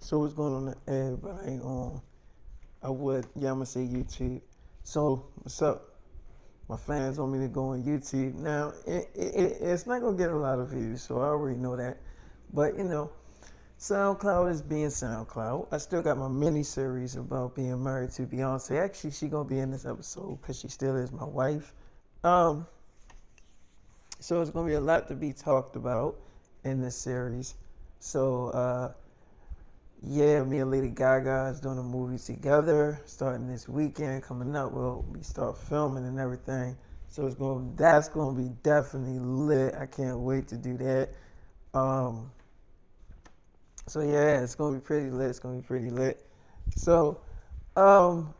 So what's going on to everybody on I'm gonna say YouTube. So what's up? My fans want me to go on YouTube. Now it's not gonna get a lot of views, so I already know that. But SoundCloud is being SoundCloud. I still got my mini series about being married to Beyonce. Actually, she gonna be in this episode because she still is my wife. Um, so it's gonna be a lot to be talked about in this series. So yeah, me and Lady Gaga is doing a movie together, starting this weekend. Coming up, we start filming and everything. So that's gonna be definitely lit. I can't wait to do that. Um, so yeah, it's gonna be pretty lit. It's gonna be pretty lit. So, um,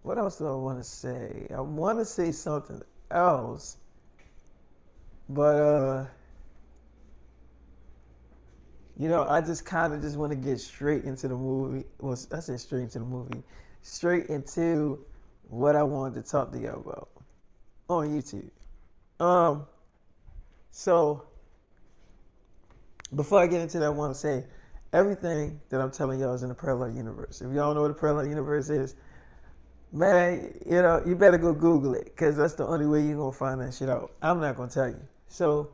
what else do I want to say? I want to say something else, but I just kind of just want to get straight into the movie. Well, I said straight into the movie, straight into what I wanted to talk to you about on YouTube. Um, so before I get into that, I want to say everything that I'm telling y'all is in the parallel universe. If y'all know what a parallel universe is, man, you better go Google it because that's the only way you're gonna find that shit out. I'm not gonna tell you. So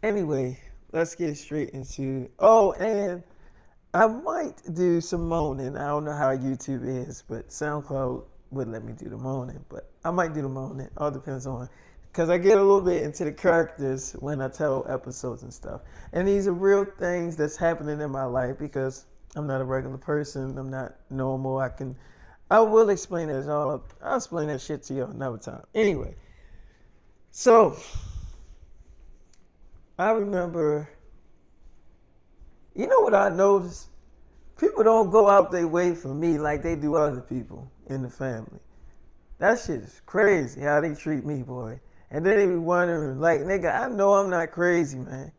anyway, let's get straight into. Oh, and I might do some moaning. I don't know how YouTube is, but SoundCloud would let me do the moaning. But I might do the moaning. All depends on, because I get a little bit into the characters when I tell episodes and stuff. And these are real things that's happening in my life because I'm not a regular person. I'm not normal. I will explain it all. I'll explain that shit to you another time. Anyway, so I remember, what I noticed? People don't go out their way for me like they do other people in the family. That shit is crazy how they treat me, boy. And then they be wondering, like, nigga, I know I'm not crazy, man.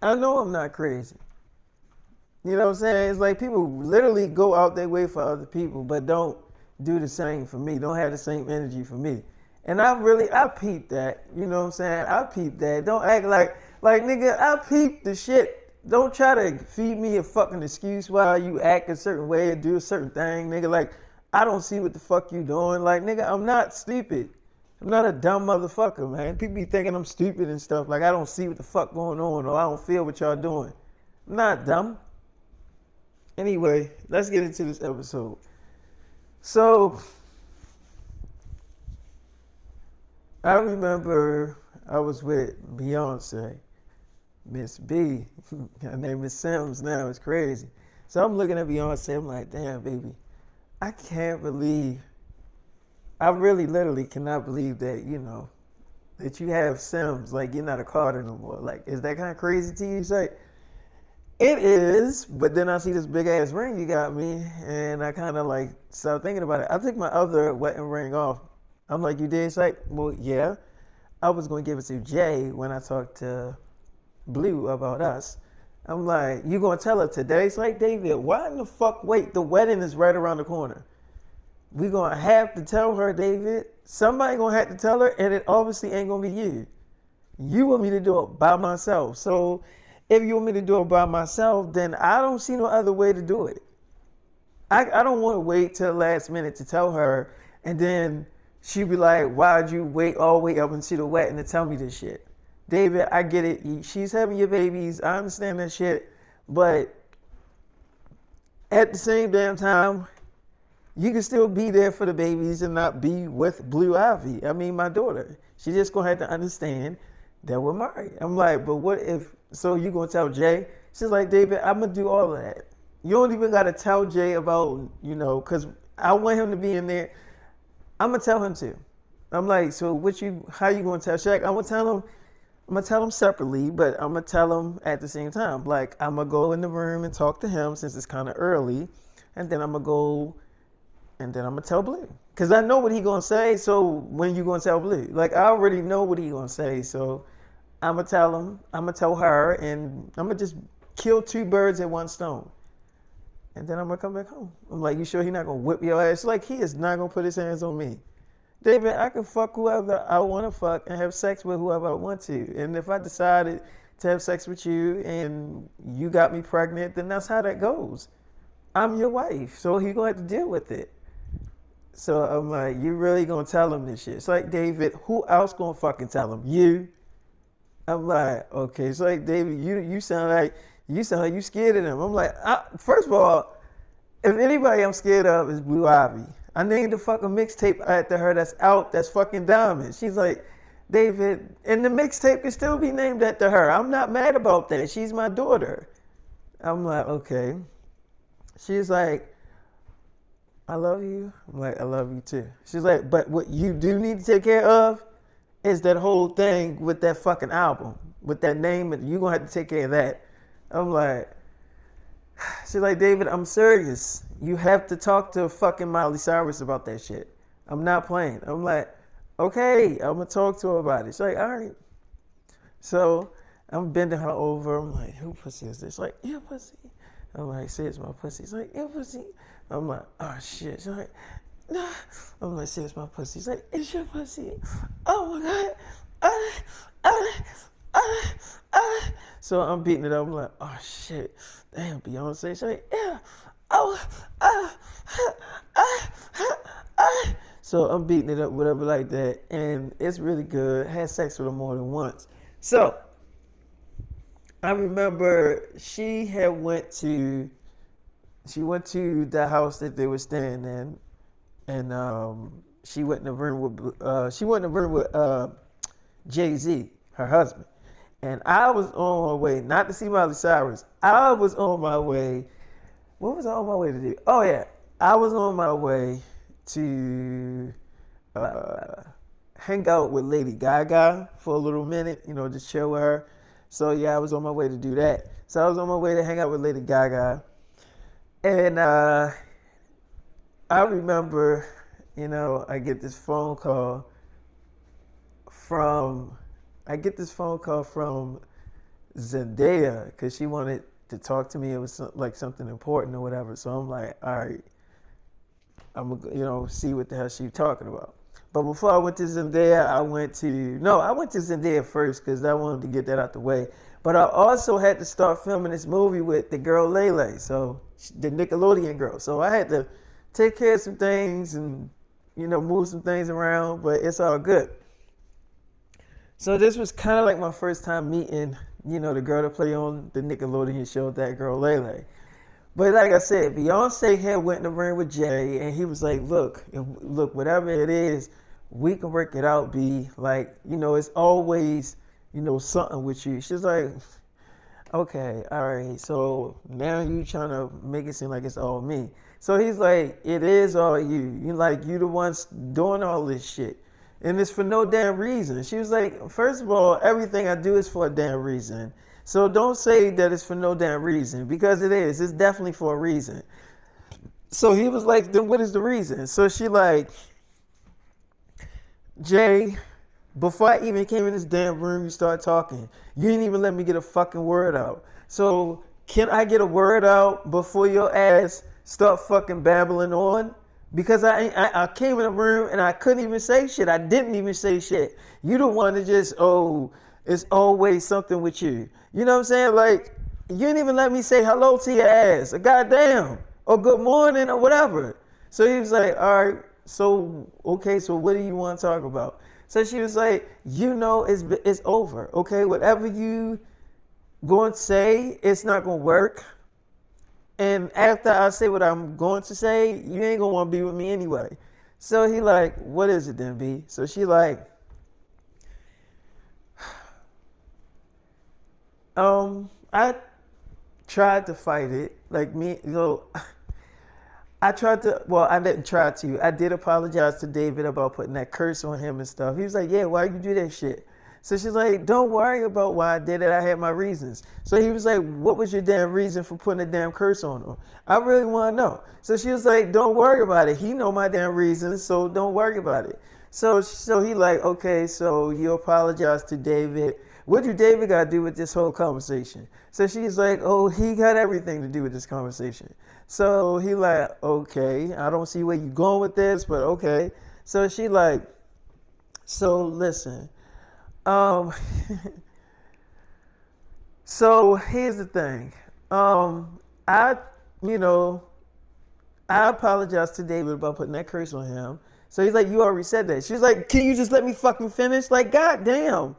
I know I'm not crazy. You know what I'm saying? It's like people literally go out their way for other people, but don't do the same for me. Don't have the same energy for me. And I peeped that. You know what I'm saying? I peeped that. Don't act like nigga, I peeped the shit. Don't try to feed me a fucking excuse why you act a certain way or do a certain thing, nigga. Like, I don't see what the fuck you doing. Like, nigga, I'm not stupid. I'm not a dumb motherfucker, man. People be thinking I'm stupid and stuff. Like, I don't see what the fuck going on or I don't feel what y'all doing. I'm not dumb. Anyway, let's get into this episode. So, I remember I was with Beyonce, Miss B. Her name is Simms now. It's crazy. So I'm looking at Beyonce. I'm like, damn, baby. I can't believe. I really, literally cannot believe that, that you have Simms. Like, you're not a Carter no more. Like, is that kind of crazy to you? It's like, it is. But then I see this big ass ring you got me. And I kind of like started thinking about it. I took my other wedding ring off. I'm like, you did? It's like, well, yeah. I was going to give it to Jay when I talked to Blue about us. I'm like, you going to tell her today? It's like, David, why in the fuck wait? The wedding is right around the corner. We going to have to tell her, David. Somebody going to have to tell her, and it obviously ain't going to be you. You want me to do it by myself. So if you want me to do it by myself, then I don't see no other way to do it. I don't want to wait till the last minute to tell her, and then she be like, why'd you wait all the way up until the wedding to tell me this shit? David, I get it. She's having your babies. I understand that shit. But at the same damn time, you can still be there for the babies and not be with Blue Ivy. I mean, my daughter. She just going to have to understand that we're married. I'm like, but what if, so you going to tell Jay? She's like, David, I'm going to do all of that. You don't even got to tell Jay about, because I want him to be in there. I'm going to tell him too. I'm like, so how you going to tell Shaq? I'm going to tell him separately, but I'm going to tell him at the same time. Like, I'm going to go in the room and talk to him since it's kind of early. And then I'm going to go, and then I'm going to tell Blue. Because I know what he going to say, so when you going to tell Blue? Like, I already know what he going to say, so I'm going to tell him, I'm going to tell her, and I'm going to just kill two birds at one stone. And then I'm going to come back home. I'm like, you sure he not going to whip your ass? Like, he is not going to put his hands on me. David, I can fuck whoever I want to fuck and have sex with whoever I want to. And if I decided to have sex with you and you got me pregnant, then that's how that goes. I'm your wife, so he gonna have to deal with it. So I'm like, you really gonna tell him this shit? It's like, David, who else gonna fucking tell him? You? I'm like, okay. It's like, David, you sound like you scared of them. I'm like, first of all, if anybody I'm scared of is Blue Ivy. I named the fucking mixtape after her that's out, that's fucking Diamond. She's like, David, and the mixtape can still be named after her. I'm not mad about that. She's my daughter. I'm like, okay. She's like, I love you. I'm like, I love you too. She's like, but what you do need to take care of is that whole thing with that fucking album, with that name, and you're gonna have to take care of that. I'm like, she's like, David, I'm serious. You have to talk to fucking Miley Cyrus about that shit. I'm not playing. I'm like, okay, I'm gonna talk to her about it. She's like, all right. So I'm bending her over. I'm like, who pussy is this? She's like, your pussy. I'm like, say it's my pussy. She's like, your pussy. I'm like, oh shit. She's like, nah. I'm like, say it's my pussy. She's like, it's your pussy. Oh my god. So I'm beating it up. I'm like, oh shit. Damn, Beyonce. She's like, yeah. Oh, So I'm beating it up, whatever like that. And it's really good. Had sex with her more than once. So I remember she went to the house that they were staying in, and she went in the room with Jay-Z, her husband. And I was on my way, not to see Miley Cyrus. I was on my way. What was I on my way to do? Oh yeah, I was on my way to hang out with Lady Gaga for a little minute, just chill with her. So yeah, I was on my way to do that. So I was on my way to hang out with Lady Gaga. And I remember, I get this phone call from Zendaya because she wanted to talk to me. It was like something important or whatever. So I'm like, all right, I'm gonna, see what the hell she's talking about. But before I went to Zendaya, I went to Zendaya first because I wanted to get that out the way. But I also had to start filming this movie with the girl Lele, so the Nickelodeon girl. So I had to take care of some things and, move some things around, but it's all good. So this was kind of like my first time meeting, the girl that played on the Nickelodeon show, that girl Lele. But like I said, Beyonce had went in the ring with Jay, and he was like, look, whatever it is, we can work it out, B. Like, it's always, something with you. She's like, okay, all right. So now you trying to make it seem like it's all me. So he's like, it is all you. You the ones doing all this shit. And it's for no damn reason. She was like, first of all, everything I do is for a damn reason. So don't say that it's for no damn reason, because it is. It's definitely for a reason. So he was like, then what is the reason? So she like, Jay, before I even came in this damn room, you started talking. You didn't even let me get a fucking word out. So can I get a word out before your ass start fucking babbling on? Because I came in the room and I couldn't even say shit. I didn't even say shit. You the one that just, it's always something with you. You know what I'm saying? Like, you didn't even let me say hello to your ass, or goddamn, or good morning, or whatever. So he was like, all right, so what do you want to talk about? So she was like, it's over, okay? Whatever you going to say, it's not going to work. And after I say what I'm going to say, you ain't going to want to be with me anyway. So he like, what is it then, B? So she like, I tried to fight it. Like me, I didn't try to. I did apologize to David about putting that curse on him and stuff. He was like, yeah, why you do that shit? So she's like, don't worry about why I did it. I had my reasons. So he was like, what was your damn reason for putting a damn curse on him? I really want to know. So she was like, don't worry about it. He know my damn reasons, so don't worry about it. So he like, okay, so you apologize to David. What do David got to do with this whole conversation? So she's like, oh, he got everything to do with this conversation. So he like, okay, I don't see where you going with this, but okay. So she like, so listen. So here's the thing. I I apologized to David about putting that curse on him. So he's like, you already said that. She's like, can you just let me fucking finish? Like, goddamn.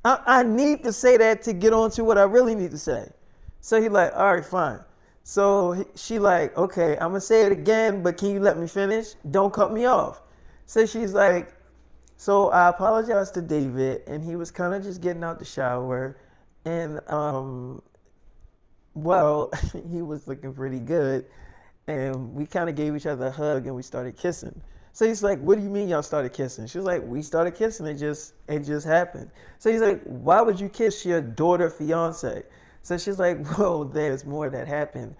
I need to say that to get on to what I really need to say. So he like, all right, fine. So she like, okay, I'm gonna say it again, but can you let me finish? Don't cut me off. So she's like, so I apologized to David, and he was kind of just getting out the shower, and well, he was looking pretty good, and we kind of gave each other a hug, and we started kissing. So he's like, "What do you mean y'all started kissing?" She was like, "We started kissing. It just happened." So he's like, "Why would you kiss your daughter fiance?" So she's like, "Well, there's more that happened.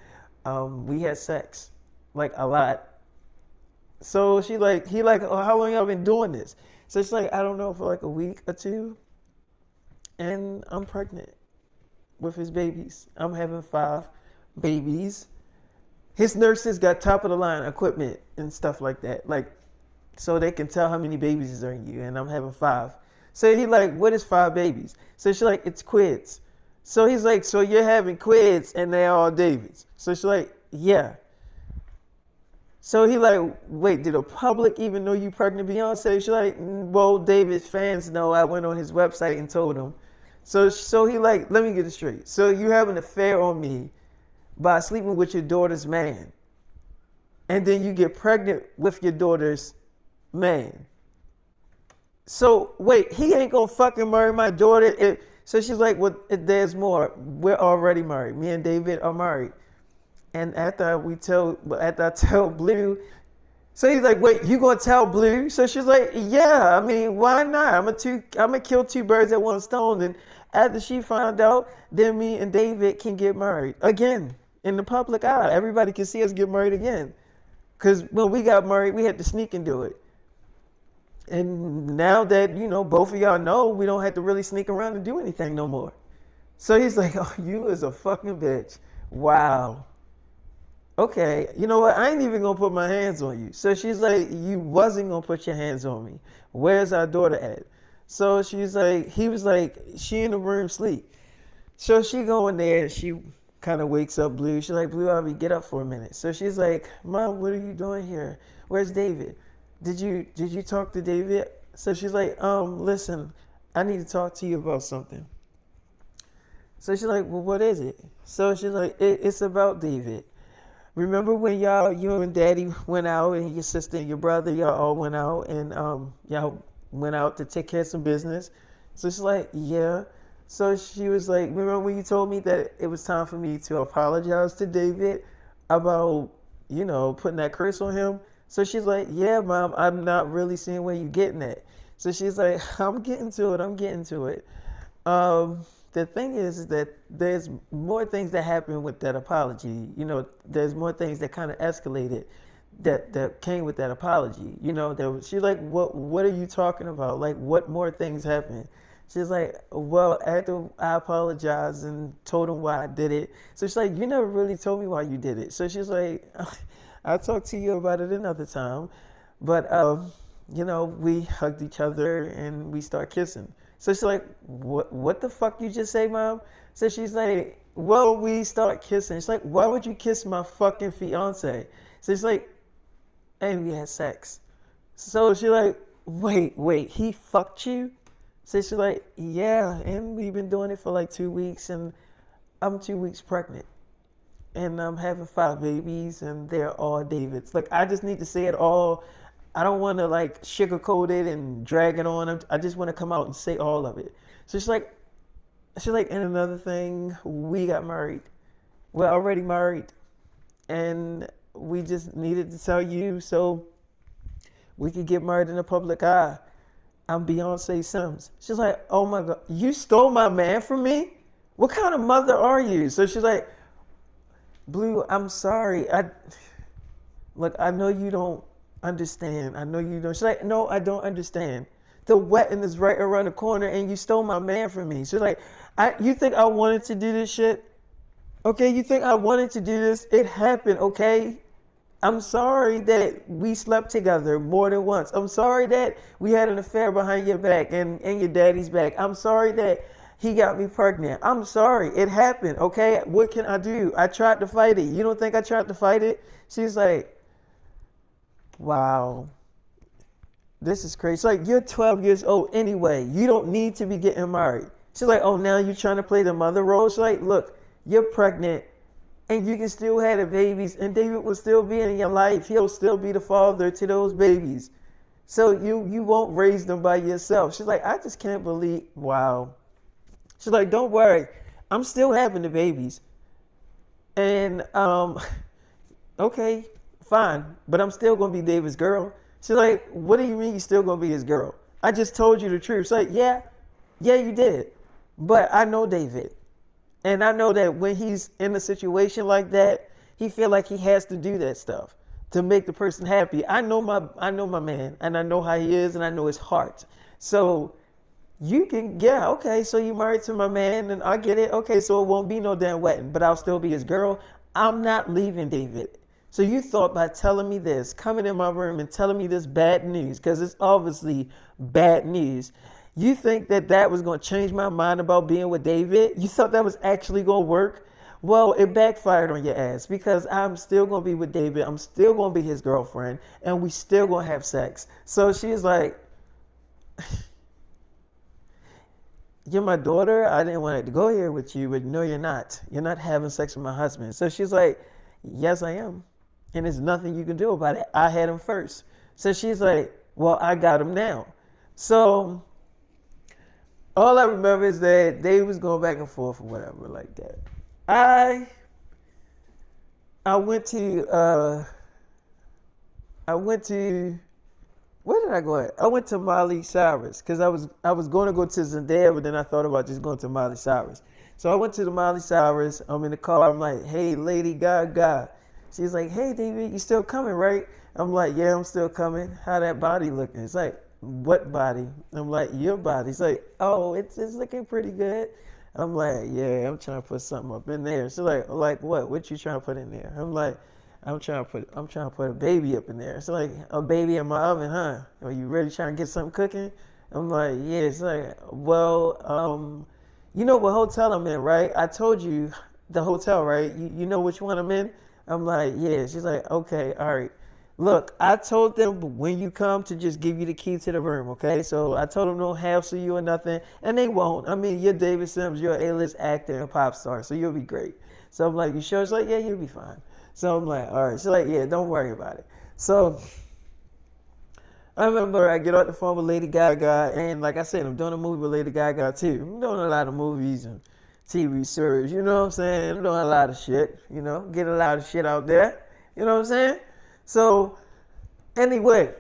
We had sex, like a lot." So he like, "Oh, how long y'all been doing this?" So she's like, "I don't know, for like a week or two, and I'm pregnant with his babies. I'm having 5 babies. His nurses got top of the line equipment and stuff like that, like so they can tell how many babies are in you, and I'm having 5." So he like, "What is 5 babies?" So she's like, "It's quids." So he's like, "So you're having quids and they're all Davids?" So she's like, "Yeah." So he like, "Wait, did the public even know you pregnant, Beyonce?" She's like, "Well, David's fans know. I went on his website and told them." So he like, "Let me get it straight. So you have an affair on me by sleeping with your daughter's man, and then you get pregnant with your daughter's man. So wait, he ain't gonna fucking marry my daughter." So she's like, "Well, there's more. We're already married. Me and David are married." And after I tell Blue, so he's like, "Wait, you gonna tell Blue?" So she's like, "Yeah, I mean, why not? I'm gonna kill 2 birds at one stone." And after she found out, then me and David can get married again in the public eye. Everybody can see us get married again. Cause when we got married, we had to sneak and do it. And now that both of y'all know, we don't have to really sneak around and do anything no more. So he's like, "Oh, you is a fucking bitch. Wow. Okay, you know what? I ain't even gonna put my hands on you." So she's like, "You wasn't gonna put your hands on me. Where's our daughter at?" So he was like, "She in the room sleep." So she go in there, she kind of wakes up Blue. She's like, "Blue Ivy, get up for a minute." So she's like, "Mom, what are you doing here? Where's David? Did you talk to David?" So she's like, "Listen, I need to talk to you about something." So she's like, "Well, what is it?" So she's like, "It's about David. Remember when you and Daddy went out, and your sister and your brother, y'all all went out, and y'all went out to take care of some business?" So she's like, "Yeah." So she was like, "Remember when you told me that it was time for me to apologize to David about, putting that curse on him?" So she's like, "Yeah, Mom, I'm not really seeing where you're getting at." So she's like, I'm getting to it. I'm getting to it. The thing is that there's more things that happen with that apology. There's more things that kind of escalated that came with that apology. She's like, what are you talking about? Like, what more things happened? She's like, "Well, after I apologized and told him why I did it." So she's like, "You never really told me why you did it." So she's like, "I'll talk to you about it another time." But, we hugged each other and we start kissing. So she's like, what the fuck you just say, Mom?" So she's like, "Well, we start kissing." She's like, "Why would you kiss my fucking fiance?" So she's like, "And we had sex." So she's like, wait, he fucked you?" So she's like, "Yeah, and we've been doing it for like 2 weeks, and I'm 2 weeks pregnant. And I'm having 5 babies, and they're all David's." Like, I just need to say it all. I don't want to like sugarcoat it and drag it on. I just want to come out and say all of it. So "And another thing, we got married. We're already married, and we just needed to tell you so we could get married in the public eye. I'm Beyonce Simms." She's like, "Oh my God, you stole my man from me? What kind of mother are you?" So she's like, "Blue, I'm sorry. I know you don't understand. I know you don't." She's like, "No, I don't understand. The wedding is right around the corner, and you stole my man from me." She's like, You think I wanted to do this shit? Okay, you think I wanted to do this? It happened, okay? I'm sorry that we slept together more than once. I'm sorry that we had an affair behind your back and your daddy's back. I'm sorry that he got me pregnant. I'm sorry. It happened, okay? What can I do? I tried to fight it. You don't think I tried to fight it?" She's like, Wow. This is crazy. She's like, you're 12 years old anyway. You don't need to be getting married. She's like, oh, now you're trying to play the mother role? She's like, look, you're pregnant and you can still have the babies and David will still be in your life. He'll still be the father to those babies. So you won't raise them by yourself. She's like, I just can't believe, wow. She's like, don't worry. I'm still having the babies. And, okay, fine. But I'm still going to be David's girl. She's like, what do you mean you're still going to be his girl? I just told you the truth. She's like, yeah, you did. But I know David. And I know that when he's in a situation like that, he feel like he has to do that stuff to make the person happy. I know my man, and I know how he is, and I know his heart. So you can, yeah, okay, so you married to my man, and I get it. Okay, so it won't be no damn wedding, but I'll still be his girl. I'm not leaving David. So you thought by telling me this, coming in my room and telling me this bad news, because it's obviously bad news, you think that was going to change my mind about being with David? You thought that was actually going to work? Well, it backfired on your ass because I'm still going to be with David. I'm still going to be his girlfriend, and we still going to have sex. So she's like, you're my daughter. I didn't want to go here with you, but no, you're not. You're not having sex with my husband. So she's like, yes, I am. And there's nothing you can do about it. I had him first. So she's like, well, I got him now. So all I remember is that they was going back and forth or whatever like that. I went to where did I go at? I went to Miley Cyrus because I was going to go to Zendaya, but then I thought about just going to Miley Cyrus. So I went to the Miley Cyrus. I'm in the car. I'm like, hey, Lady Gaga. She's like, hey, David, you still coming, right? I'm like, yeah, I'm still coming. How that body looking? It's like, what body? I'm like, your body. It's like, oh, it's looking pretty good. I'm like, yeah, I'm trying to put something up in there. She's like what? What you trying to put in there? I'm like, I'm trying to put a baby up in there. It's like a baby in my oven, huh? Are you really trying to get something cooking? I'm like, yeah. It's like, well, you know what hotel I'm in, right? I told you the hotel, right? You know which one I'm in? I'm like, yeah. She's like, okay, all right. Look, I told them when you come to just give you the key to the room, okay? So I told them don't hassle you or nothing, and they won't. I mean, you're David Simms, you're an A-list actor and pop star, so you'll be great. So I'm like, you sure? She's like, yeah, you'll be fine. So I'm like, all right. She's like, yeah, don't worry about it. So I remember I get off the phone with Lady Gaga, and like I said, I'm doing a movie with Lady Gaga too. I'm doing a lot of movies and TV series, you know what I'm saying? I'm doing a lot of shit, you know, get a lot of shit out there, you know what I'm saying? So anyway,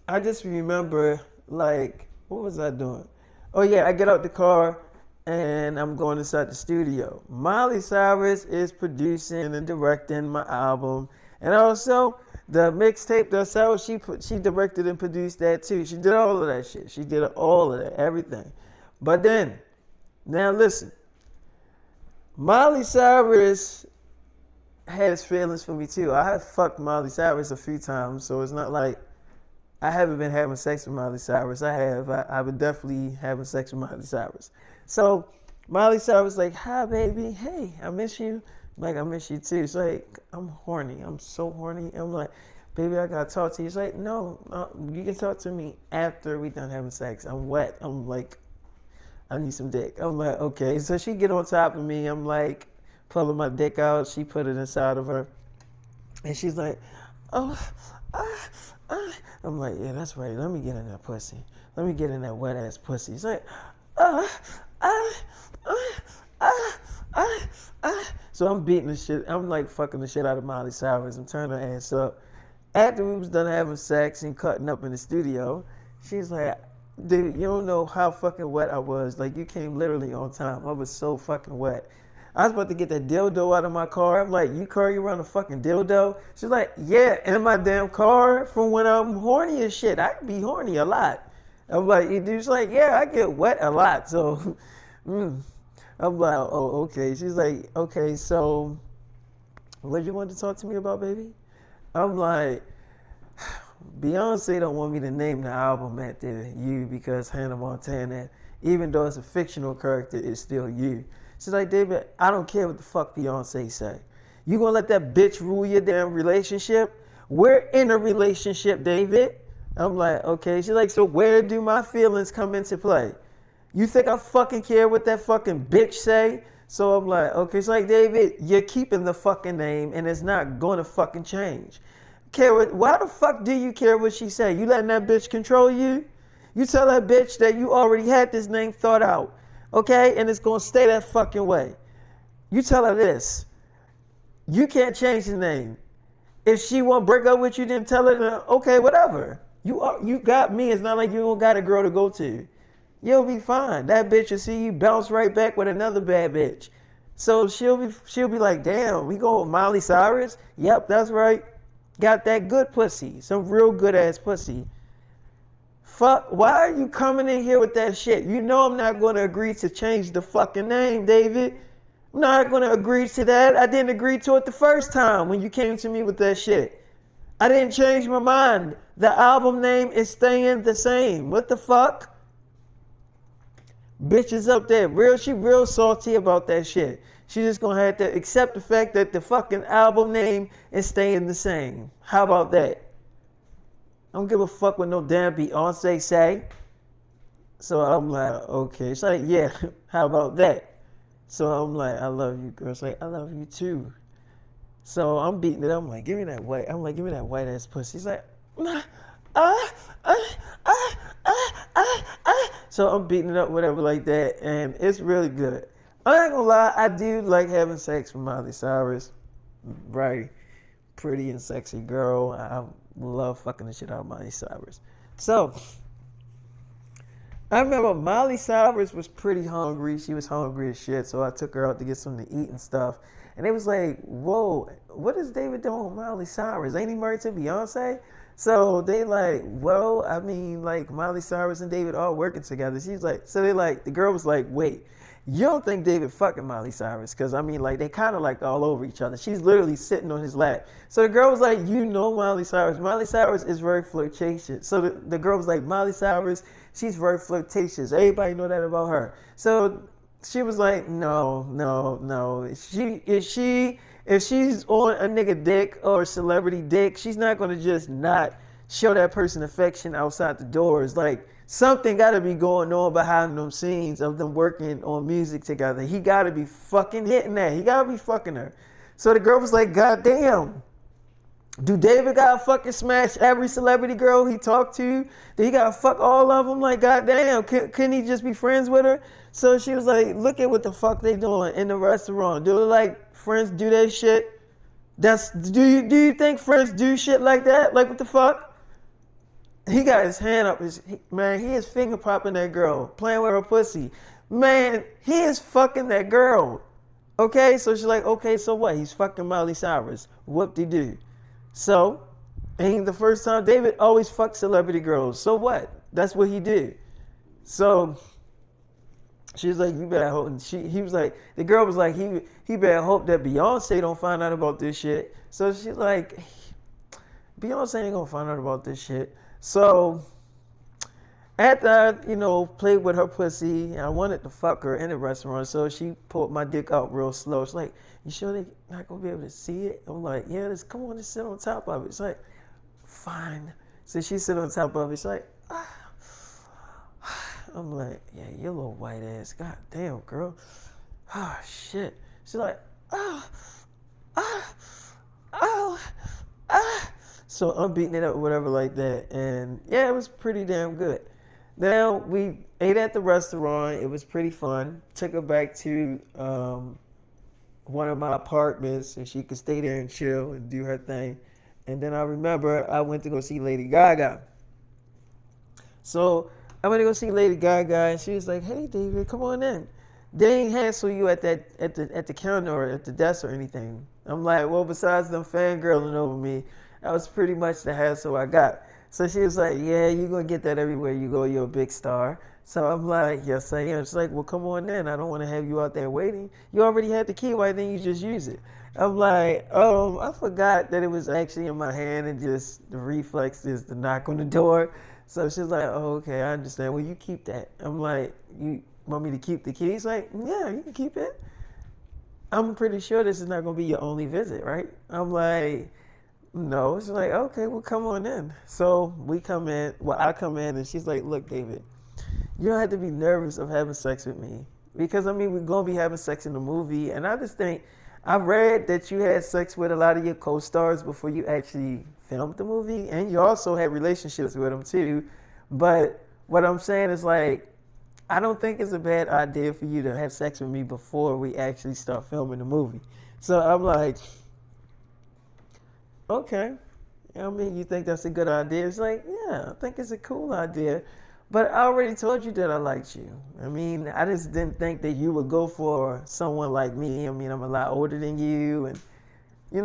I just remember like, what was I doing? Oh yeah, I get out the car and I'm going inside the studio. Miley Cyrus is producing and directing my album, and also the mixtape that's out. She directed and produced that too. She did all of that shit. She did all of that, everything. But then, now listen, Miley Cyrus has feelings for me too. I have fucked Miley Cyrus a few times, so it's not like I haven't been having sex with Miley Cyrus. I have. I would definitely having sex with Miley Cyrus. So Miley Cyrus like, hi baby, hey, I miss you. I'm like, I miss you too. It's like, I'm horny. I'm so horny. I'm like, baby, I gotta talk to you. She's like, no, you can talk to me after we done having sex. I'm wet. I'm like, I need some dick. I'm like, okay. So she get on top of me. I'm like, pulling my dick out. She put it inside of her. And she's like, oh, I'm like, yeah, that's right. Let me get in that pussy. Let me get in that wet ass pussy. She's like, So I'm beating the shit. I'm like fucking the shit out of Miley Cyrus. I'm turning her ass up. After we was done having sex and cutting up in the studio, she's like, dude, you don't know how fucking wet I was. Like, you came literally on time. I was so fucking wet. I was about to get that dildo out of my car. I'm like, you carry around a fucking dildo? She's like, yeah, in my damn car from when I'm horny as shit. I be horny a lot. I'm like, she's like, yeah, I get wet a lot. So, I'm like, oh, okay. She's like, okay, so what you want to talk to me about, baby? I'm like, Beyonce don't want me to name the album after you because Hannah Montana, even though it's a fictional character, it's still you. She's like, David, I don't care what the fuck Beyonce say. You gonna let that bitch rule your damn relationship? We're in a relationship, David. I'm like, okay. She's like, so where do my feelings come into play? You think I fucking care what that fucking bitch say? So I'm like, okay. It's like, David, you're keeping the fucking name and it's not gonna fucking change. Why the fuck do you care what she say? You letting that bitch control you? You tell that bitch that you already had this name thought out, okay? And it's gonna stay that fucking way. You tell her this. You can't change the name. If she won't break up with you, then tell her, okay, whatever. You got me. It's not like you don't got a girl to go to. You'll be fine. That bitch will see you bounce right back with another bad bitch. So she'll be like, damn, we go with Miley Cyrus? Yep, that's right. Got that good pussy. Some real good ass pussy. Fuck, why are you coming in here with that shit? You know I'm not going to agree to change the fucking name, David. I'm not going to agree to that. I didn't agree to it the first time when you came to me with that shit. I didn't change my mind. The album name is staying the same. What the fuck? Bitches up there, she real salty about that shit. She just gonna have to accept the fact that the fucking album name is staying the same. How about that? I don't give a fuck what no damn Beyonce say. So I'm like, okay. She's like, yeah, how about that? So I'm like, I love you, girl. She's like, I love you too. So I'm beating it up. I'm like, give me that white. I'm like, give me that white ass pussy. He's like, So I'm beating it up, whatever, like that, and it's really good. I ain't gonna lie, I do like having sex with Miley Cyrus. Right, pretty and sexy girl. I love fucking the shit out of Miley Cyrus. So I remember Miley Cyrus was pretty hungry. She was hungry as shit, so I took her out to get something to eat and stuff. And it was like, whoa, what is David doing with Miley Cyrus? Ain't he married to Beyonce? So they like, well, I mean, like Miley Cyrus and David all working together. She's like, so they like, the girl was like, wait, you don't think David fucking Miley Cyrus? Because I mean, like they kind of like all over each other. She's literally sitting on his lap. So the girl was like, you know Miley Cyrus. Miley Cyrus is very flirtatious. So the girl was like, Miley Cyrus, she's very flirtatious. Everybody know that about her. So she was like, no. If she's on a nigga dick or a celebrity dick, she's not gonna just not show that person affection outside the doors. Like something gotta be going on behind them scenes of them working on music together. He gotta be fucking hitting that. He gotta be fucking her. So the girl was like, God damn. Do David gotta fucking smash every celebrity girl he talked to? Do he gotta fuck all of them? Like, goddamn, couldn't he just be friends with her? So she was like, look at what the fuck they doing in the restaurant. Do like friends do that shit? Do you think friends do shit like that? Like what the fuck? He got his hand up. He is finger popping that girl, playing with her pussy. Man, he is fucking that girl. Okay, so she's like, okay, so what? He's fucking Miley Cyrus. Whoop-de-doo. So, ain't the first time. David always fucked celebrity girls. So what? That's what he did. So she was like, you better hope. He was like, the girl was like, he better hope that Beyonce don't find out about this shit. So she's like, Beyonce ain't gonna find out about this shit. So after I, played with her pussy, I wanted to fuck her in the restaurant. So she pulled my dick out real slow. She's like, you sure they not gonna be able to see it? I'm like, yeah, come on, just sit on top of it. It's like, fine. So she sit on top of it. She's like, I'm like, yeah, you little white ass. God damn, girl. Oh, shit. She's like, So I'm beating it up or whatever like that. And yeah, it was pretty damn good. Now, we ate at the restaurant. It was pretty fun. Took her back to one of my apartments and she could stay there and chill and do her thing. And then I remember I went to go see Lady Gaga. So I went to go see Lady Gaga and she was like, hey, David, come on in. They ain't hassle you at the counter or at the desk or anything. I'm like, well, besides them fangirling over me, that was pretty much the hassle I got. So she was like, yeah, you're going to get that everywhere you go. You're a big star. So I'm like, yes, I am. She's like, well, come on in. I don't want to have you out there waiting. You already had the key. Why didn't you just use it? I'm like, I forgot that it was actually in my hand and just the reflex is to knock on the door. So she's like, oh, okay, I understand. Well, you keep that. I'm like, you want me to keep the key? He's like, yeah, you can keep it. I'm pretty sure this is not going to be your only visit, right? I'm like, No, she's like, okay, well, come on in. So we come in, well, I come in, and she's like, look, David, you don't have to be nervous of having sex with me. Because, I mean, we're going to be having sex in the movie. And I just think, I read that you had sex with a lot of your co stars before you actually filmed the movie. And you also had relationships with them, too. But what I'm saying is, like, I don't think it's a bad idea for you to have sex with me before we actually start filming the movie. So I'm like, okay. I mean, you think that's a good idea? It's like, yeah, I think it's a cool idea. But I already told you that I liked you. I mean, I just didn't think that you would go for someone like me. I mean, I'm a lot older than you and,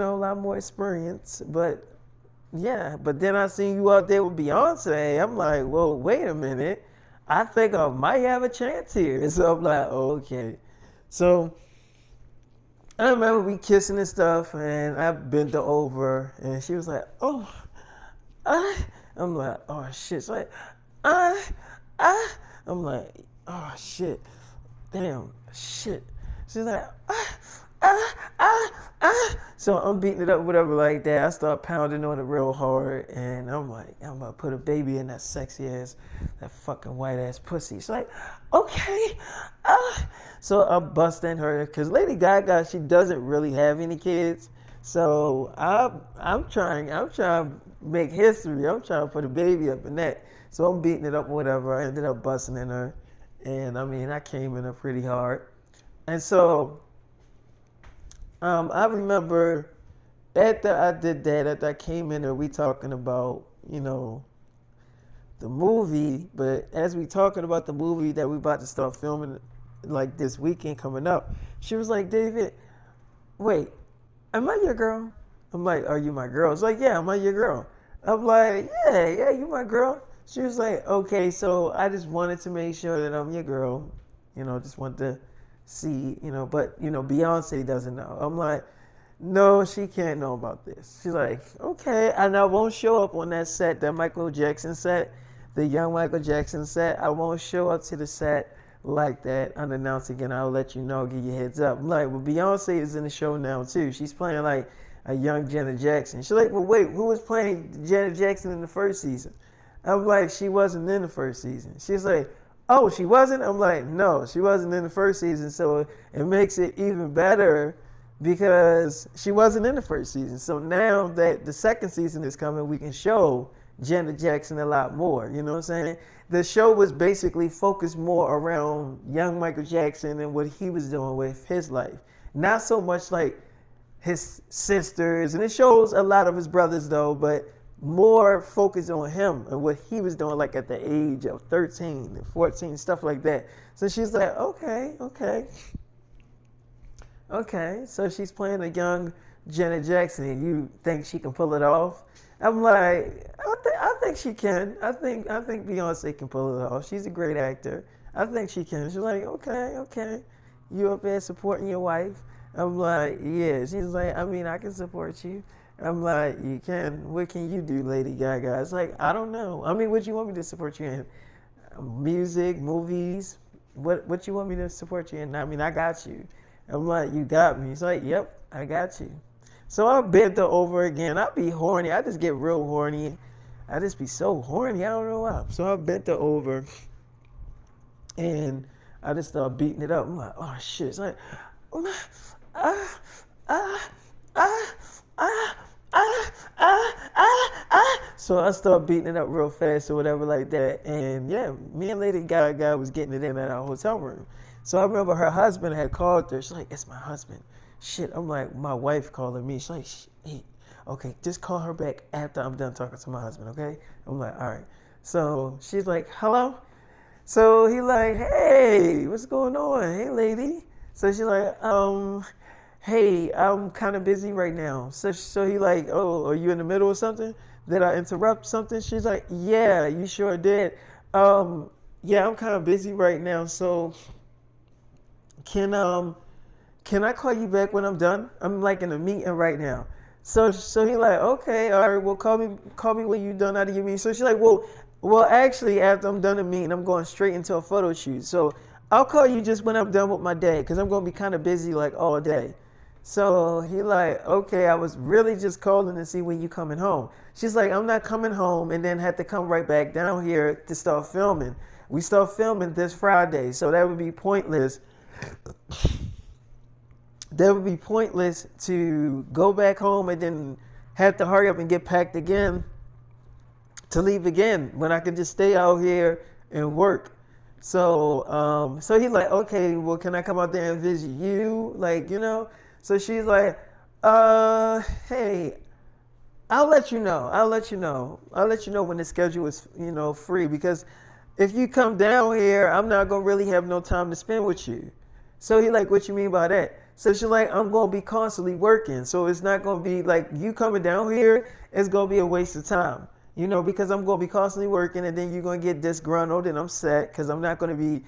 a lot more experience. But yeah, but then I seen you out there with Beyonce. I'm like, well, wait a minute. I think I might have a chance here. So I'm like, oh, okay. So I remember we kissing and stuff, and I bent her over, and she was like, "Oh, I." I'm like, "Oh shit!" It's like, "I, I." I'm like, "Oh shit, damn, shit." She's like, So I'm beating it up, whatever, like that. I start pounding on it real hard, and I'm like, I'm about to put a baby in that sexy ass, that fucking white ass pussy. She's like, okay. So I'm busting her, because Lady Gaga, she doesn't really have any kids. So I'm trying to make history. I'm trying to put a baby up in that. So I'm beating it up, whatever. I ended up busting in her, and I mean, I came in her pretty hard. And so I remember after I did that, after I came in there, we talking about, the movie. But as we talking about the movie that we about to start filming, like this weekend coming up, she was like, David, wait, am I your girl? I'm like, are you my girl? It's like, yeah, am I your girl? I'm like, yeah, you my girl. She was like, okay, so I just wanted to make sure that I'm your girl. Just wanted to see, but, Beyonce doesn't know. I'm like, no, she can't know about this. She's like, okay, and I won't show up on that set, that Michael Jackson set, the young Michael Jackson set. I won't show up to the set like that unannounced again. I'll let you know, give you a heads up. I'm like, well, Beyonce is in the show now too. She's playing like a young Janet Jackson. She's like, well, wait, who was playing Janet Jackson in the first season? I'm like, she wasn't in the first season. She's like, oh, she wasn't? I'm like, no, she wasn't in the first season. So it makes it even better because she wasn't in the first season. So now that the second season is coming, we can show Janet Jackson a lot more. You know what I'm saying? The show was basically focused more around young Michael Jackson and what he was doing with his life. Not so much like his sisters, and it shows a lot of his brothers though, but more focused on him and what he was doing like at the age of 13 and 14, stuff like that. So she's like, okay. So she's playing a young Janet Jackson, and you think she can pull it off? I'm like, I think she can. I think Beyonce can pull it off. She's a great actor. I think she can. She's like, okay. You up there supporting your wife? I'm like, yeah. She's like, I mean, I can support you. I'm like, you can. What can you do, Lady Gaga? It's like, I don't know. I mean, what you want me to support you in? Music, movies? What you want me to support you in? I mean, I got you. I'm like, you got me. It's like, yep, I got you. So I bent her over again. I be horny. I just get real horny. I just be so horny. I don't know why. So I bent her over, and I just started beating it up. I'm like, oh shit. It's like, ah, ah, ah, ah, So I started beating it up real fast or whatever like that. And yeah, me and Lady Gaga was getting it in at our hotel room. So I remember her husband had called her. She's like, it's my husband. Shit, I'm like, my wife calling me. She's like, hey, okay, just call her back after I'm done talking to my husband, okay? I'm like, all right. So she's like, hello? So he like, hey, what's going on? Hey, lady. So she's like, hey, I'm kind of busy right now. So he like, oh, are you in the middle of something? Did I interrupt something? She's like, yeah, you sure did. Yeah, I'm kind of busy right now. So can I call you back when I'm done? I'm like in a meeting right now. So he like, okay, all right, well call me when you're done out of your meeting. So she's like, well actually after I'm done the meeting, I'm going straight into a photo shoot. So I'll call you just when I'm done with my day, because I'm gonna be kind of busy like all day. So he like, okay, I was really just calling to see when you coming home. She's like, I'm not coming home, and then had to come right back down here to start filming. We start filming this Friday, so that would be pointless. That would be pointless to go back home and then have to hurry up and get packed again to leave again when I could just stay out here and work. So he's like, okay, well, can I come out there and visit you? Like, So she's like, hey, I'll let you know. I'll let you know when the schedule is, free, because if you come down here, I'm not gonna really have no time to spend with you. So he like, what you mean by that? So she's like, I'm gonna be constantly working, so it's not gonna be like you coming down here. It's gonna be a waste of time, because I'm gonna be constantly working, and then you're gonna get disgruntled and upset because I'm not gonna be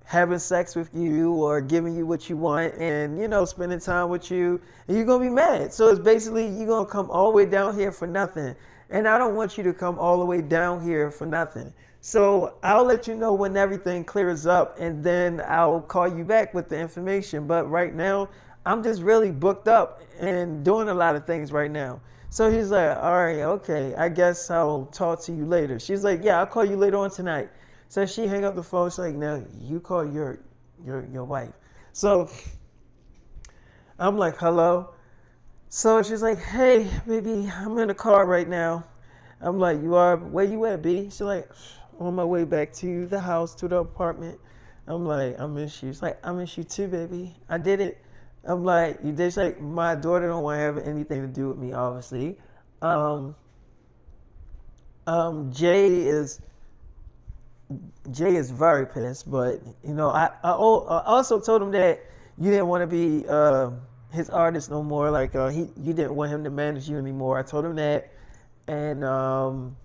having sex with you or giving you what you want and spending time with you, and you're gonna be mad. So it's basically you're gonna come all the way down here for nothing, and I don't want you to come all the way down here for nothing. So I'll let you know when everything clears up, and then I'll call you back with the information. But right now I'm just really booked up and doing a lot of things right now. So he's like, all right, okay, I guess I'll talk to you later. She's like, yeah, I'll call you later on tonight. So she hang up the phone. She's like, now you call your wife. So I'm like, hello. So she's like, hey, baby, I'm in the car right now. I'm like, you are? Where you at, B? She's like, on my way back to the house, to the apartment. I'm like, I miss you. She's like, I miss you too, baby. I did it. I'm like, you did? She's like, my daughter don't want to have anything to do with me, obviously. Um, Jay is very pissed, but I also told him that you didn't want to be his artist no more. Like you didn't want him to manage you anymore. I told him that, and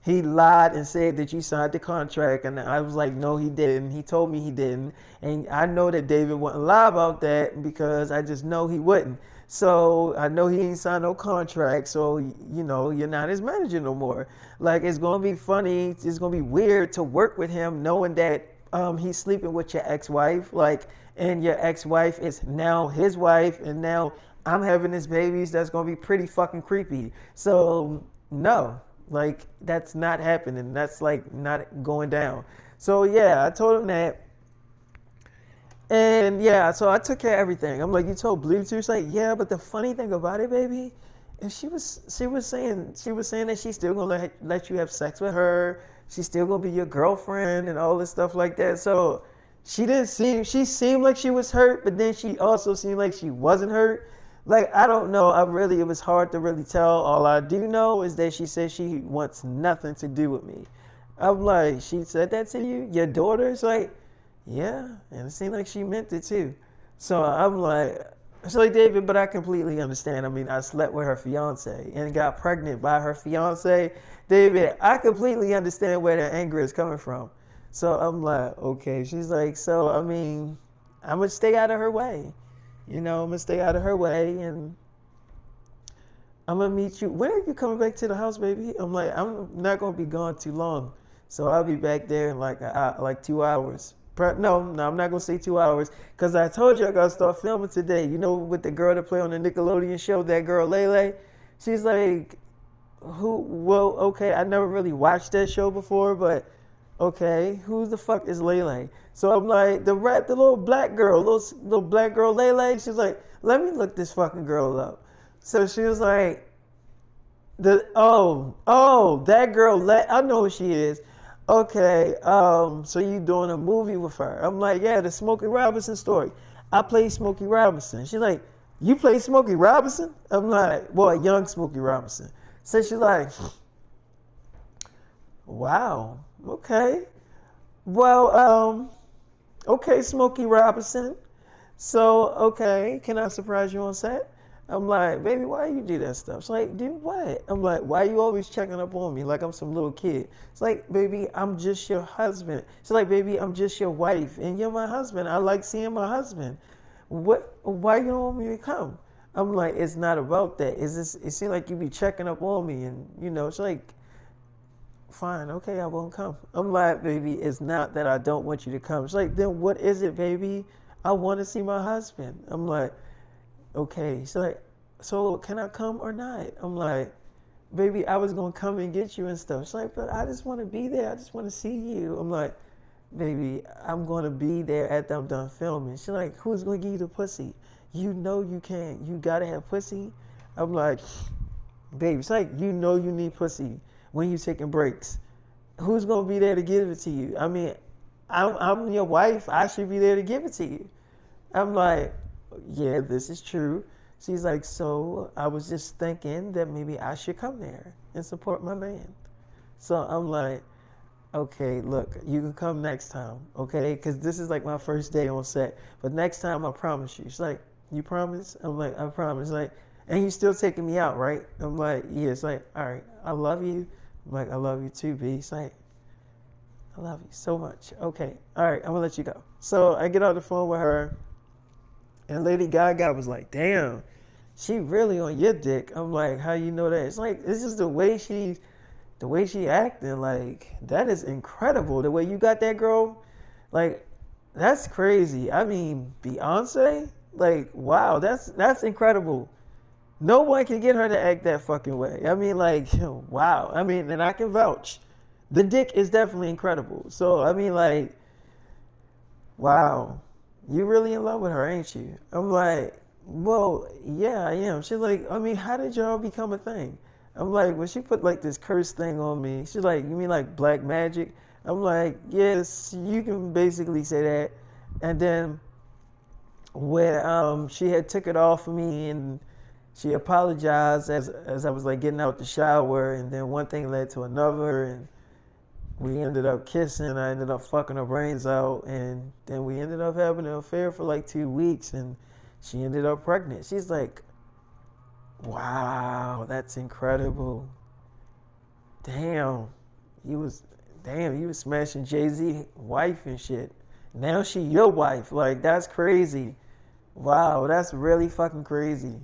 he lied and said that you signed the contract, and I was like, no, he didn't. He told me he didn't, and I know that David wouldn't lie about that because I just know he wouldn't. So I know he ain't signed no contract, so you're not his manager no more. Like, it's gonna be funny, it's gonna be weird to work with him knowing that he's sleeping with your ex-wife, like, and your ex-wife is now his wife, and now I'm having his babies. That's gonna be pretty fucking creepy. So no, like, that's not happening. That's like not going down. So yeah, I told him that. And yeah, so I took care of everything. I'm like, you told Bluetooth? She's like, yeah, but the funny thing about it, baby, and she was saying that she's still gonna let you have sex with her. She's still gonna be your girlfriend and all this stuff like that. So she seemed like she was hurt, but then she also seemed like she wasn't hurt. Like, I don't know. It was hard to really tell. All I do know is that she said she wants nothing to do with me. I'm like, she said that to you? Your daughter's like, yeah, and it seemed like she meant it too. So I'm like, David, but I completely understand. I mean, I slept with her fiance and got pregnant by her fiance. David, I completely understand where the anger is coming from. So I'm like, okay. She's like, so, I mean, I'm going to stay out of her way. I'm going to stay out of her way, and I'm going to meet you. When are you coming back to the house, baby? I'm like, I'm not going to be gone too long. So I'll be back there in like 2 hours. No, I'm not gonna say 2 hours, because I told you I gotta start filming today. With the girl that play on the Nickelodeon show, that girl Lele. She's like, who? Well, okay, I never really watched that show before, but okay, who the fuck is Lele? So I'm like, the little black girl, little black girl Lele. She's like, let me look this fucking girl up. So she was like, that girl. I know who she is. Okay, so you doing a movie with her? I'm like, yeah, the Smokey Robinson story. I played Smokey Robinson. She's like, you played Smokey Robinson? I'm like, well, a young Smokey Robinson. So she's like, wow, okay. Well, okay, Smokey Robinson. So, okay, can I surprise you on set? I'm like, baby, why you do that stuff? She's like, do what? I'm like, why you always checking up on me like I'm some little kid? It's like, baby, I'm just your husband. She's like, baby, I'm just your wife, and you're my husband. I like seeing my husband. Why you don't want me to come? I'm like, it's not about that. It seems like you be checking up on me, and it's like, fine, okay, I won't come. I'm like, baby, it's not that I don't want you to come. She's like, then what is it, baby? I want to see my husband. I'm like, okay. She's like, so can I come or not? I'm like, baby, I was gonna come and get you and stuff. She's like, but I just want to be there. I just want to see you. I'm like, baby, I'm gonna be there after I'm done filming. She's like, who's gonna give you the pussy? You know you can't. You gotta have pussy. I'm like, baby, it's like you know you need pussy when you taking breaks. Who's gonna be there to give it to you? I mean, I'm your wife. I should be there to give it to you. I'm like, yeah, this is true. She's like, so I was just thinking that maybe I should come there and support my man. So I'm like, okay, look, you can come next time, okay? Because this is like my first day on set. But next time, I promise you. She's like, you promise? I'm like, I promise. Like, and you still taking me out, right? I'm like, yeah. It's like, all right, I love you. I'm like, I love you too, B. It's like, I love you so much. Okay, all right, I'm gonna let you go. So I get on the phone with her, and Lady Gaga was like, damn, she really on your dick. I'm like, how you know that? It's like, this is the way she acting, like, that is incredible. The way you got that girl, like, that's crazy. I mean, Beyonce, like, wow, that's incredible. No one can get her to act that fucking way. I mean, like, wow. I mean, and I can vouch. The dick is definitely incredible. So, I mean, like, wow. You really in love with her, ain't you? I'm like, well, yeah, I am. She's like, I mean, how did y'all become a thing? I'm like, when she put like this curse thing on me, she's like, you mean like black magic? I'm like, yes, you can basically say that. And then when she had took it off of me and she apologized as I was like getting out the shower, and then one thing led to another, and we ended up kissing. I ended up fucking her brains out, and then we ended up having an affair for like 2 weeks, and she ended up pregnant. She's like, wow, that's incredible. Damn, you was smashing Jay-Z wife and shit. Now she your wife. Like, that's crazy. Wow, that's really fucking crazy.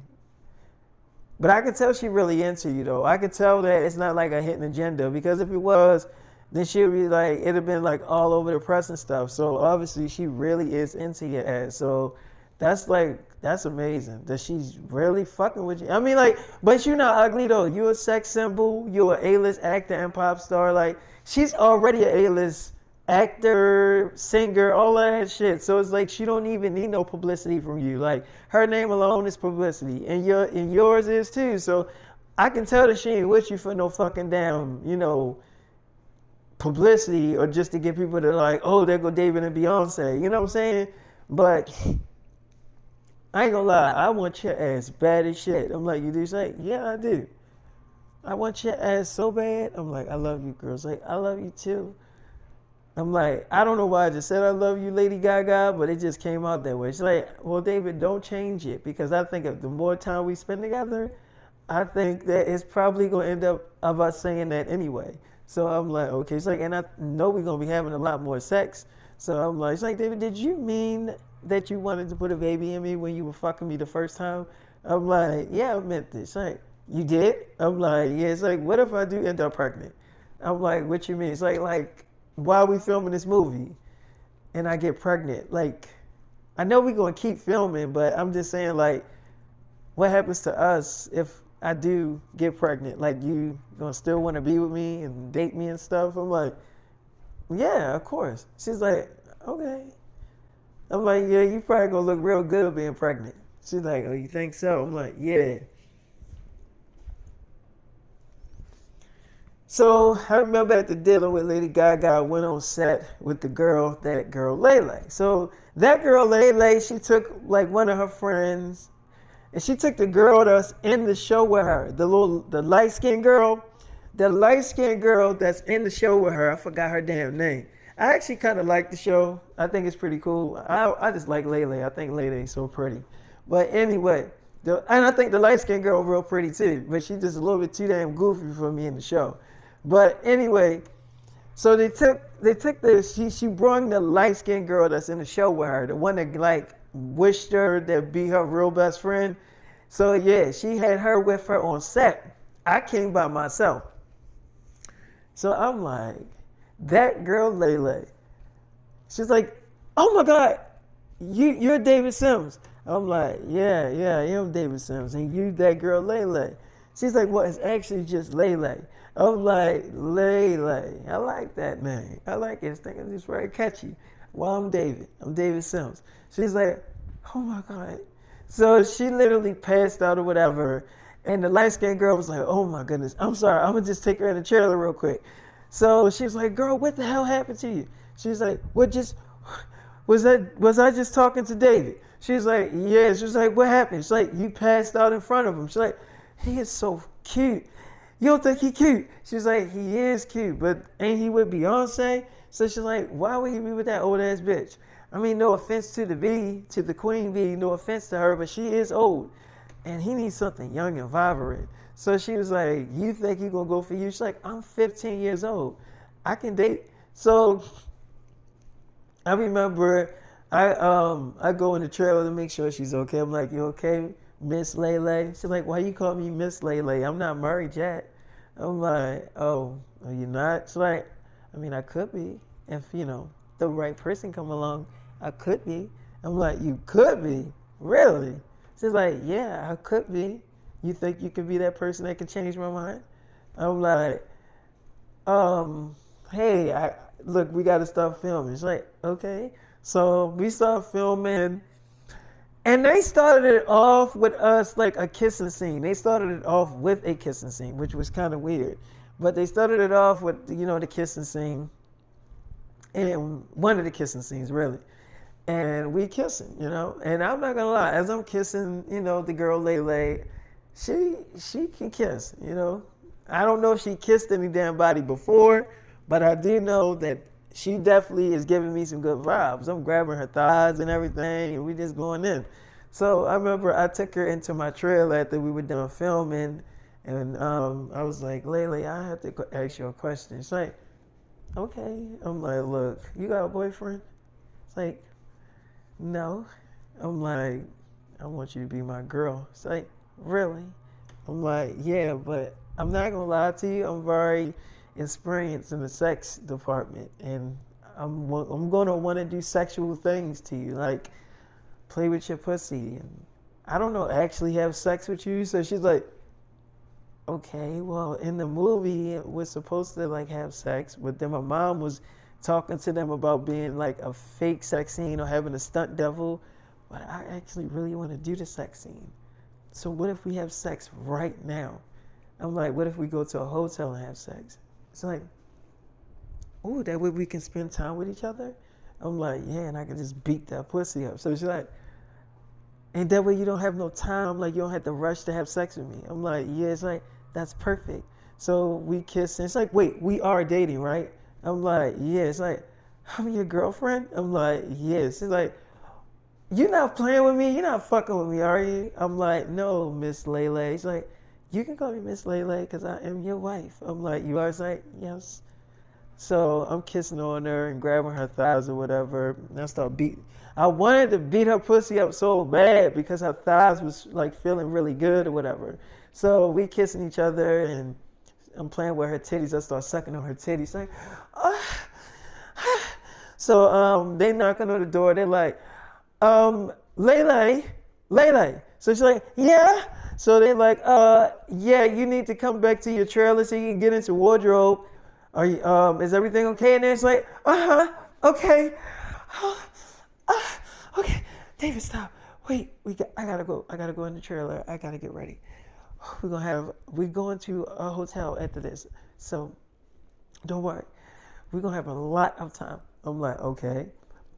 But I could tell she really into you though. I could tell that it's not like a hidden agenda, because if it was, then she would be like, it'd have been like all over the press and stuff. So obviously she really is into your ass. So that's amazing that she's really fucking with you. I mean, like, but you're not ugly though. You're a sex symbol. You're an A-list actor and pop star. Like, she's already an A-list actor, singer, all of that shit. So it's like she don't even need no publicity from you. Like, her name alone is publicity, and yours is too. So I can tell that she ain't with you for no fucking damn, publicity, or just to get people to like, oh, there go David and Beyonce. You know what I'm saying? But I ain't gonna lie, I want your ass bad as shit. I'm like, you do? She's like, yeah, I do. I want your ass so bad. I'm like, I love you, girls. Like, I love you too. I'm like, I don't know why I just said I love you, Lady Gaga, but it just came out that way. She's like, well, David, don't change it, because I think if the more time we spend together, I think that it's probably gonna end up of us saying that anyway. So I'm like, okay. She's like, and I know we're gonna be having a lot more sex. So I'm like, she's like, David, did you mean that you wanted to put a baby in me when you were fucking me the first time? I'm like, yeah, I meant this. She's like, you did? I'm like, yeah. It's like, what if I do end up pregnant? I'm like, what you mean? It's like, while we filming this movie and I get pregnant, like, I know we're gonna keep filming, but I'm just saying, like, what happens to us if I do get pregnant? Like, you gonna still want to be with me and date me and stuff? I'm like, yeah, of course. She's like, okay. I'm like, yeah, you probably gonna look real good being pregnant. She's like, oh, you think so? I'm like, yeah. So I remember after dealing with Lady Gaga, I went on set with that girl Lele. So that girl Lele, she took like one of her friends, and she took the girl that's in the show with her, the light skinned girl. The light skinned girl that's in the show with her, I forgot her damn name. I actually kind of like the show. I think it's pretty cool. I just like Lele. I think Lele is so pretty. But anyway, and I think the light skinned girl real pretty too, but she's just a little bit too damn goofy for me in the show. But anyway, so they took this. She brought the light skinned girl that's in the show with her, the one that like wished her to be her real best friend. So yeah, she had her with her on set. I came by myself. So I'm like, that girl Lele. She's like, oh my God, you're David Simms. I'm like, yeah, I am David Sims, and you that girl Lele. She's like, well, it's actually just Lele. I'm like, Lele. I like that name. I like it. It's thinking it's very catchy. Well, I'm David. I'm David Sims. She's like, oh my God. So she literally passed out or whatever. And the light skinned girl was like, oh my goodness. I'm sorry. I'm going to just take her in the trailer real quick. So she's like, girl, what the hell happened to you? She's like, what just, was I just talking to David? She's like, yeah. She's like, what happened? She's like, you passed out in front of him. She's like, he is so cute. You don't think he cute? She's like, he is cute, but ain't he with Beyonce? So she's like, why would he be with that old ass bitch? I mean, no offense to the bee, to the queen bee, no offense to her, but she is old. And he needs something young and vibrant. So she was like, you think he gonna go for you? She's like, I'm 15 years old. I can date. So I remember I go in the trailer to make sure she's okay. I'm like, you okay, Miss Lele? She's like, why you call me Miss Lele? I'm not married yet. I'm like, oh, are you not? She's like, I mean, I could be. If, the right person come along, I could be. I'm like, you could be? Really? She's like, yeah, I could be. You think you could be that person that can change my mind? I'm like, um, hey, look, we got to start filming. She's like, okay. So we start filming, and they started it off with us like a kissing scene. They started it off with a kissing scene, which was kind of weird. But they started it off with, the kissing scene, and one of the kissing scenes, really. And we kissing, And I'm not gonna lie, as I'm kissing, the girl Lele, she can kiss. I don't know if she kissed any damn body before, but I do know that she definitely is giving me some good vibes. I'm grabbing her thighs and everything, and we just going in. So I remember I took her into my trailer after we were done filming, and I was like, Lele, I have to ask you a question. She's like, okay. I'm like, look, you got a boyfriend? It's like, no. I'm like, I want you to be my girl. It's like, really? I'm like, yeah, but I'm not gonna lie to you. I'm very experienced in the sex department, and I'm gonna want to do sexual things to you, like play with your pussy, and I don't know, actually have sex with you. So she's like, okay, well, in the movie we're supposed to like have sex, but then my mom was talking to them about being like a fake sex scene or having a stunt double, but I actually really want to do the sex scene. So what if we have sex right now? I'm like, what if we go to a hotel and have sex? It's like, oh, that way we can spend time with each other? I'm like, yeah, and I can just beat that pussy up. So she's like, and that way you don't have no time, like you don't have to rush to have sex with me. I'm like, yeah, it's like, that's perfect. So we kiss, and it's like, wait, we are dating, right? I'm like, yeah. It's like, I'm your girlfriend? I'm like, yes. It's like, you're not playing with me? You're not fucking with me, are you? I'm like, no, Miss Lele. She's like, you can call me Miss Lele because I am your wife. I'm like, you are? It's like, yes. So I'm kissing on her and grabbing her thighs or whatever. And I start beating. I wanted to beat her pussy up so bad because her thighs was like feeling really good or whatever. So we kissing each other, and I'm playing with her titties. I start sucking on her titties. Like, ah. So they knocking on the door. They're like, Lele. So she's like, yeah. So they're like, yeah, you need to come back to your trailer so you can get into wardrobe. Are you, is everything okay? And then it's like, okay. Okay. David, stop. Wait, I gotta go. I gotta go in the trailer. I gotta get ready. We're going to a hotel after this. So don't worry. We're gonna have a lot of time. I'm like, okay.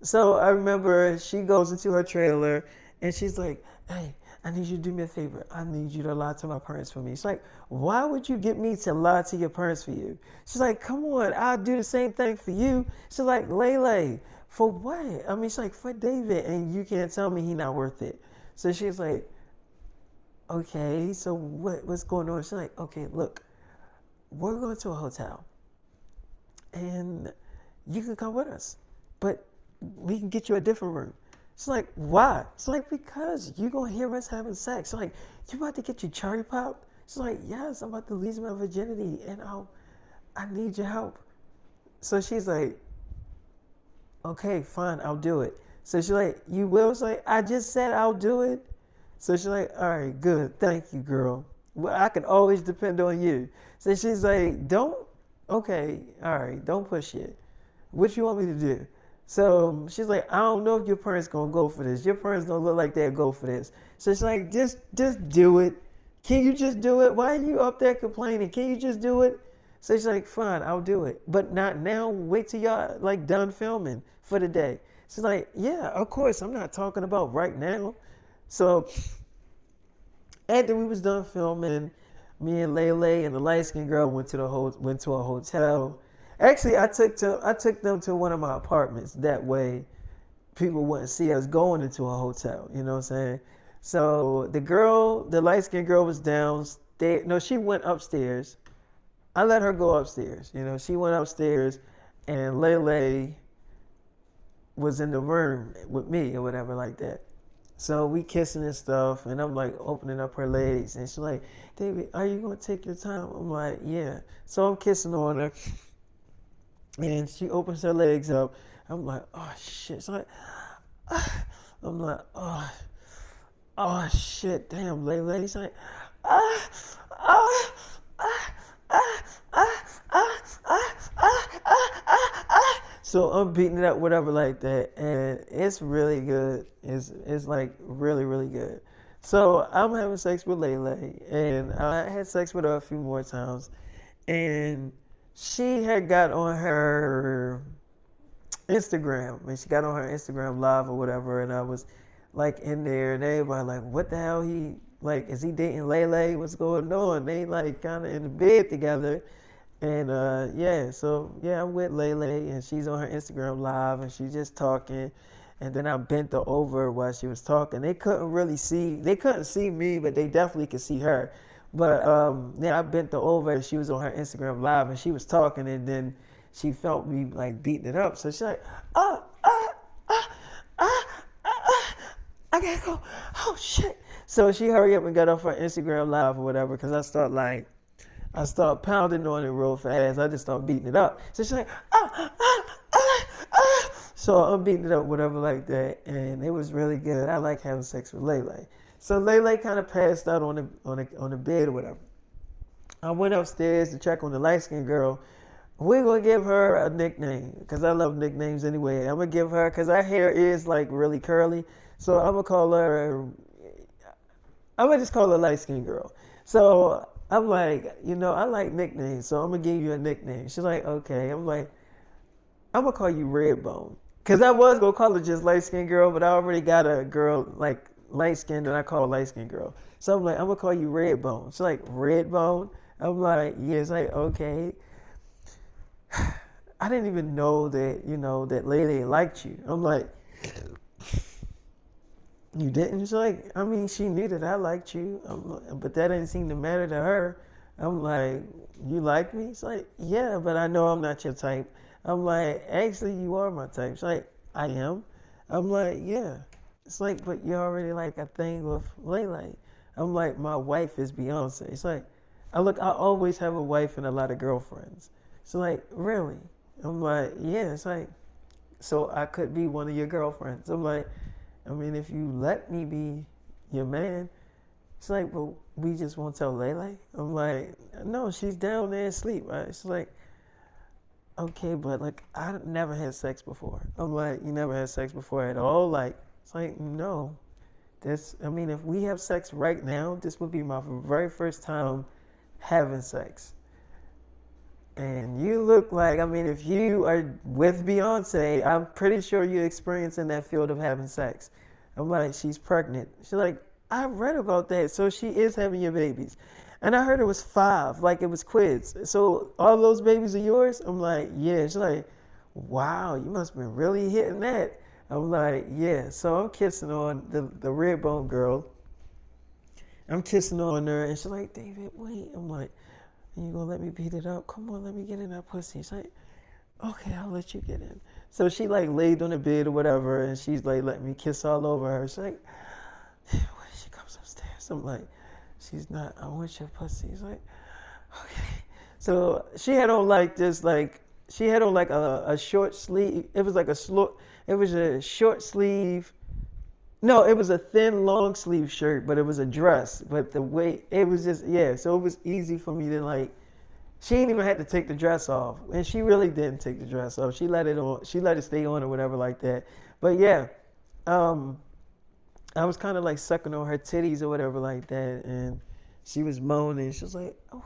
So I remember she goes into her trailer and she's like, hey, I need you to do me a favor. I need you to lie to my parents for me. She's like, why would you get me to lie to your parents for you? She's like, come on, I'll do the same thing for you. She's like, Lele, for what? I mean, she's like, for David, and you can't tell me he's not worth it. So she's like, okay, so what's going on? She's like, okay, look, we're going to a hotel, and you can come with us, but we can get you a different room. It's like, why? It's like, because you're going to hear us having sex. It's like, you about to get your cherry popped? It's like, yes, I'm about to lose my virginity, and I need your help. So she's like, okay, fine, I'll do it. So she's like, you will? It's like, I just said I'll do it. So she's like, all right, good. Thank you, girl. Well, I can always depend on you. So she's like, okay, all right, don't push it. What you want me to do? So she's like, I don't know if your parents gonna go for this. Your parents don't look like they'll go for this. So she's like, just do it. Can you just do it? Why are you up there complaining? Can you just do it? So she's like, fine, I'll do it. But not now. Wait till y'all like done filming for the day. She's like, yeah, of course. I'm not talking about right now. So after we was done filming, me and Lele and the light skinned girl went to a hotel. Actually, I took them to one of my apartments. That way, people wouldn't see us going into a hotel. You know what I'm saying? So the light skinned girl was downstairs. No, she went upstairs. I let her go upstairs. You know, she went upstairs, and Lele was in the room with me or whatever like that. So we kissing and stuff, and I'm like opening up her legs, and she's like, David, are you gonna take your time? I'm like, yeah. So I'm kissing on her, and she opens her legs up. I'm like, oh shit. She's like, ah. I'm like, oh shit, damn, Lele. She's like, ah, ah, ah, ah, ah, ah, ah, ah, ah, ah. So I'm beating it up, whatever, like that, and it's really good. It's like really, really good. So I'm having sex with Lele, and I had sex with her a few more times, and she had got on her Instagram, and she got on her Instagram live or whatever, and I was like in there, and everybody like, what the hell? He like, is he dating Lele? What's going on? They like kind of in the bed together. And yeah, so yeah, I'm with Lele, and she's on her Instagram live, and she's just talking. And then I bent her over while she was talking. They couldn't see me, but they definitely could see her. But yeah, I bent her over, and she was on her Instagram live, and she was talking, and then she felt me like beating it up. So she's like, ah, ah, ah, ah, ah, I gotta go. Oh shit. So she hurried up and got off her Instagram live or whatever, because I start pounding on it real fast. I just start beating it up. So she's like, ah, ah, ah, ah. So I'm beating it up, whatever, like that. And it was really good. I like having sex with Lele. So Lele kind of passed out on the bed or whatever. I went upstairs to check on the light skinned girl. We're going to give her a nickname, because I love nicknames anyway. I'm going to give her, because her hair is like really curly. So I'm going to just call her light skinned girl. So I'm like, I like nicknames, so I'm going to give you a nickname. She's like, okay. I'm like, I'm going to call you Redbone. Because I was going to call her just light-skinned girl, but I already got a girl, like, light-skinned, and I call her light-skinned girl. So I'm like, I'm going to call you Redbone. She's like, Redbone? I'm like, yeah. It's like, okay. I didn't even know that, that lady liked you. I'm like, you didn't? She's like, I mean, she knew that I liked you, but that didn't seem to matter to her. I'm like, you like me? She's like, yeah, but I know I'm not your type. I'm like, actually, you are my type. She's like, I am. I'm like, yeah. It's like, but you already like a thing with Lele. I'm like, my wife is Beyonce. It's like, I always have a wife and a lot of girlfriends. She's like, really? I'm like, yeah. It's like, so I could be one of your girlfriends. I'm like, I mean, if you let me be your man. It's like, well, we just won't tell Lele. I'm like, no, she's down there asleep. Right? She's like, okay, but like, I never had sex before. I'm like, you never had sex before at all? Like, it's like, no. I mean, if we have sex right now, this would be my very first time having sex. And you look like, I mean, if you are with Beyonce, I'm pretty sure you're experiencing that field of having sex. I'm like, she's pregnant. She's like, I read about that. So she is having your babies. And I heard it was 5, like it was quids. So all those babies are yours? I'm like, yeah. She's like, wow, you must have been really hitting that. I'm like, yeah. So I'm kissing on the red bone girl. I'm kissing on her, and she's like, David, wait. I'm like, you gonna let me beat it up? Come on, let me get in that pussy. She's like, okay, I'll let you get in. So she like laid on the bed or whatever, and she's like letting me kiss all over her. She's like, when she comes upstairs, I'm like, she's not, I want your pussy. She's like, okay. So she had on like this like she had on like a short sleeve. It was like it was a short sleeve. No, it was a thin long sleeve shirt, but it was a dress. But the way it was just, yeah, so it was easy for me to like, she didn't even have to take the dress off. And she really didn't take the dress off. She let it on, she let it stay on or whatever like that. But yeah, um, I was kind of like sucking on her titties or whatever like that. And she was moaning. She was like, oh,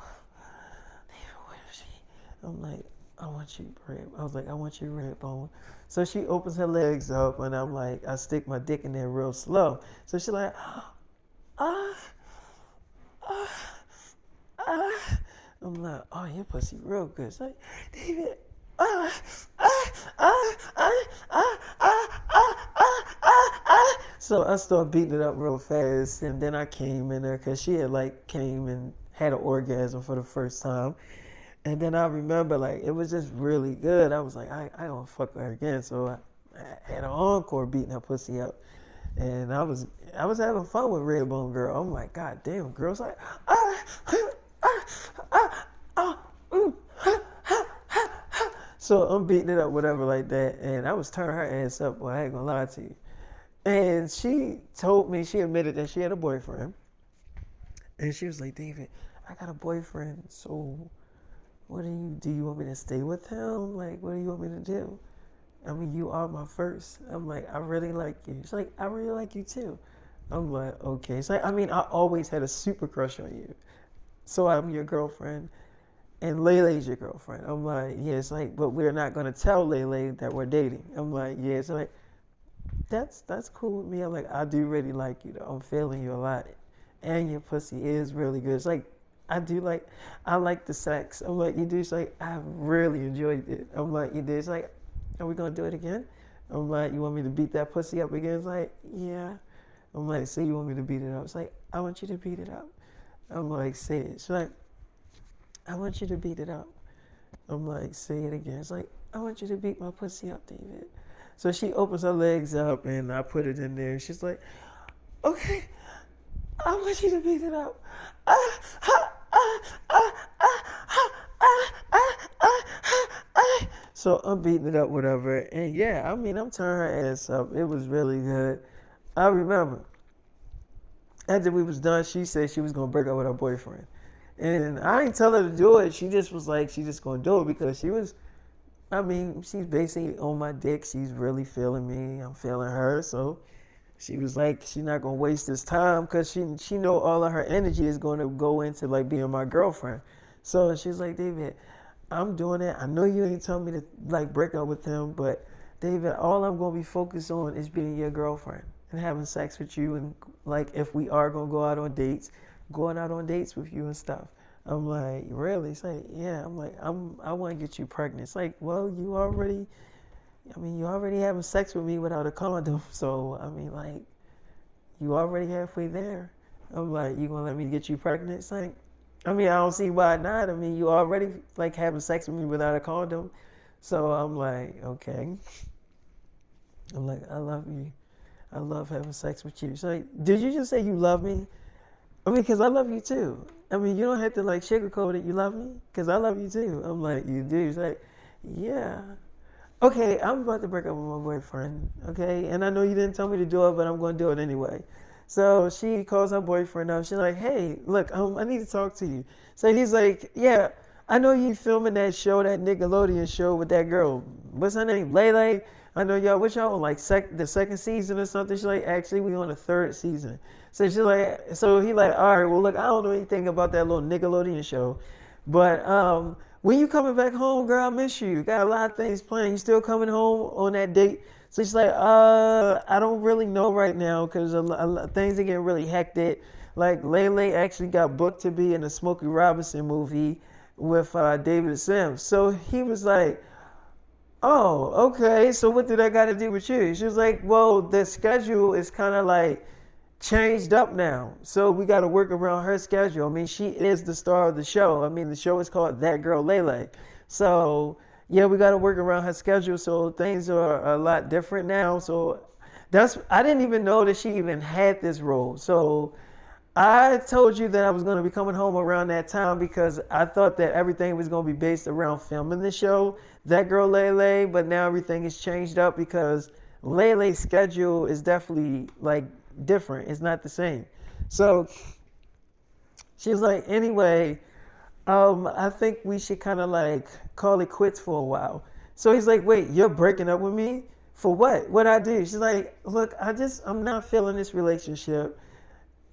what is she? I'm like, I want you red. I was like, I want you red bone. So she opens her legs up and I'm like, I stick my dick in there real slow. So she's like, ah, ah, ah. I'm like, oh, your pussy real good. She's like, David, ah, ah, ah, ah, ah, ah, ah, ah, ah. So I started beating it up real fast, and then I came in there because she had like came and had an orgasm for the first time. And then I remember like it was just really good. I was like, I don't fuck with her again. So I had an encore beating her pussy up. And I was having fun with Redbone Girl. I'm like, God damn, girls like ah, ah, ah, ah, so I'm beating it up, whatever like that. And I was turning her ass up, well, I ain't gonna lie to you. And she told me, she admitted that she had a boyfriend. And she was like, David, I got a boyfriend, so what do you want me to stay with him? Like, what do you want me to do? I mean, you are my first. I'm like, I really like you. She's like, I really like you too. I'm like, okay. It's like, I mean, I always had a super crush on you. So I'm your girlfriend, and Lele's your girlfriend. I'm like, yeah, it's like, but we're not gonna tell Lele that we're dating. I'm like, yeah, it's like, that's cool with me. I'm like, I do really like you though. I'm feeling you a lot. And your pussy is really good. It's like, I like the sex. I'm like, you do? It's like, I really enjoyed it. I'm like, you did? It's like, are we gonna do it again? I'm like, you want me to beat that pussy up again? It's like, yeah. I'm like, say you want me to beat it up. It's like, I want you to beat it up. I'm like, say it. She's like, I want you to beat it up. I'm like, say it again. It's like, I want you to beat my pussy up, David. So she opens her legs up and I put it in there. She's like, okay, I want you to beat it up. Ah, ah, ah, ah, ah, ah, ah, ah, ah, ah. So I'm beating it up, whatever. And yeah, I mean, I'm turning her ass up. It was really good. I remember after we was done, she said she was gonna break up with her boyfriend. And I didn't tell her to do it. She just was like, she just gonna do it because she was, I mean, she's basically on my dick. She's really feeling me. I'm feeling her. So she was like, she's not gonna waste this time because she know all of her energy is gonna go into like being my girlfriend. So she's like, David, I'm doing it. I know you ain't telling me to like break up with him, but David, all I'm gonna be focused on is being your girlfriend and having sex with you, and like if we are gonna go out on dates, going out on dates with you and stuff. I'm like, really? It's like, yeah. I'm like, I want to get you pregnant. It's like, well, you already having sex with me without a condom. So, I mean, like, you already halfway there. I'm like, you gonna let me get you pregnant? It's like, I mean, I don't see why not. I mean, you already like having sex with me without a condom. So I'm like, okay. I'm like, I love you. I love having sex with you. She's like, did you just say you love me? I mean, because I love you too. I mean, you don't have to like sugarcoat it. You love me? Because I love you too. I'm like, you do? She's like, yeah. Okay, I'm about to break up with my boyfriend. Okay, and I know you didn't tell me to do it, but I'm going to do it anyway. So she calls her boyfriend up. She's like, hey, look, I need to talk to you. So he's like, yeah, I know you filming that show, that Nickelodeon show with that girl. What's her name? Lele? I know y'all, what y'all on, like the second season or something? She's like, actually, we on the third season. So she's like, so he like, all right, well, look, I don't know anything about that little Nickelodeon show, but when you coming back home, girl, I miss you. Got a lot of things planned. You still coming home on that date? So she's like, I don't really know right now because things are getting really hectic. Like Lele actually got booked to be in a Smokey Robinson movie with David Simms. So he was like, oh, okay. So what did that got to do with you? She was like, well, the schedule is kind of like changed up now. So we got to work around her schedule. I mean, she is the star of the show. I mean, the show is called That Girl Lele. So yeah, we got to work around her schedule. So things are a lot different now. So I didn't even know that she even had this role. So I told you that I was going to be coming home around that time because I thought that everything was going to be based around filming the show, That Girl Lele, but now everything is changed up because Lele's schedule is definitely like different. It's not the same. So she's like, anyway, I think we should kind of like call it quits for a while. So he's like, wait, you're breaking up with me? For what? What I do? She's like, look, I'm not feeling this relationship.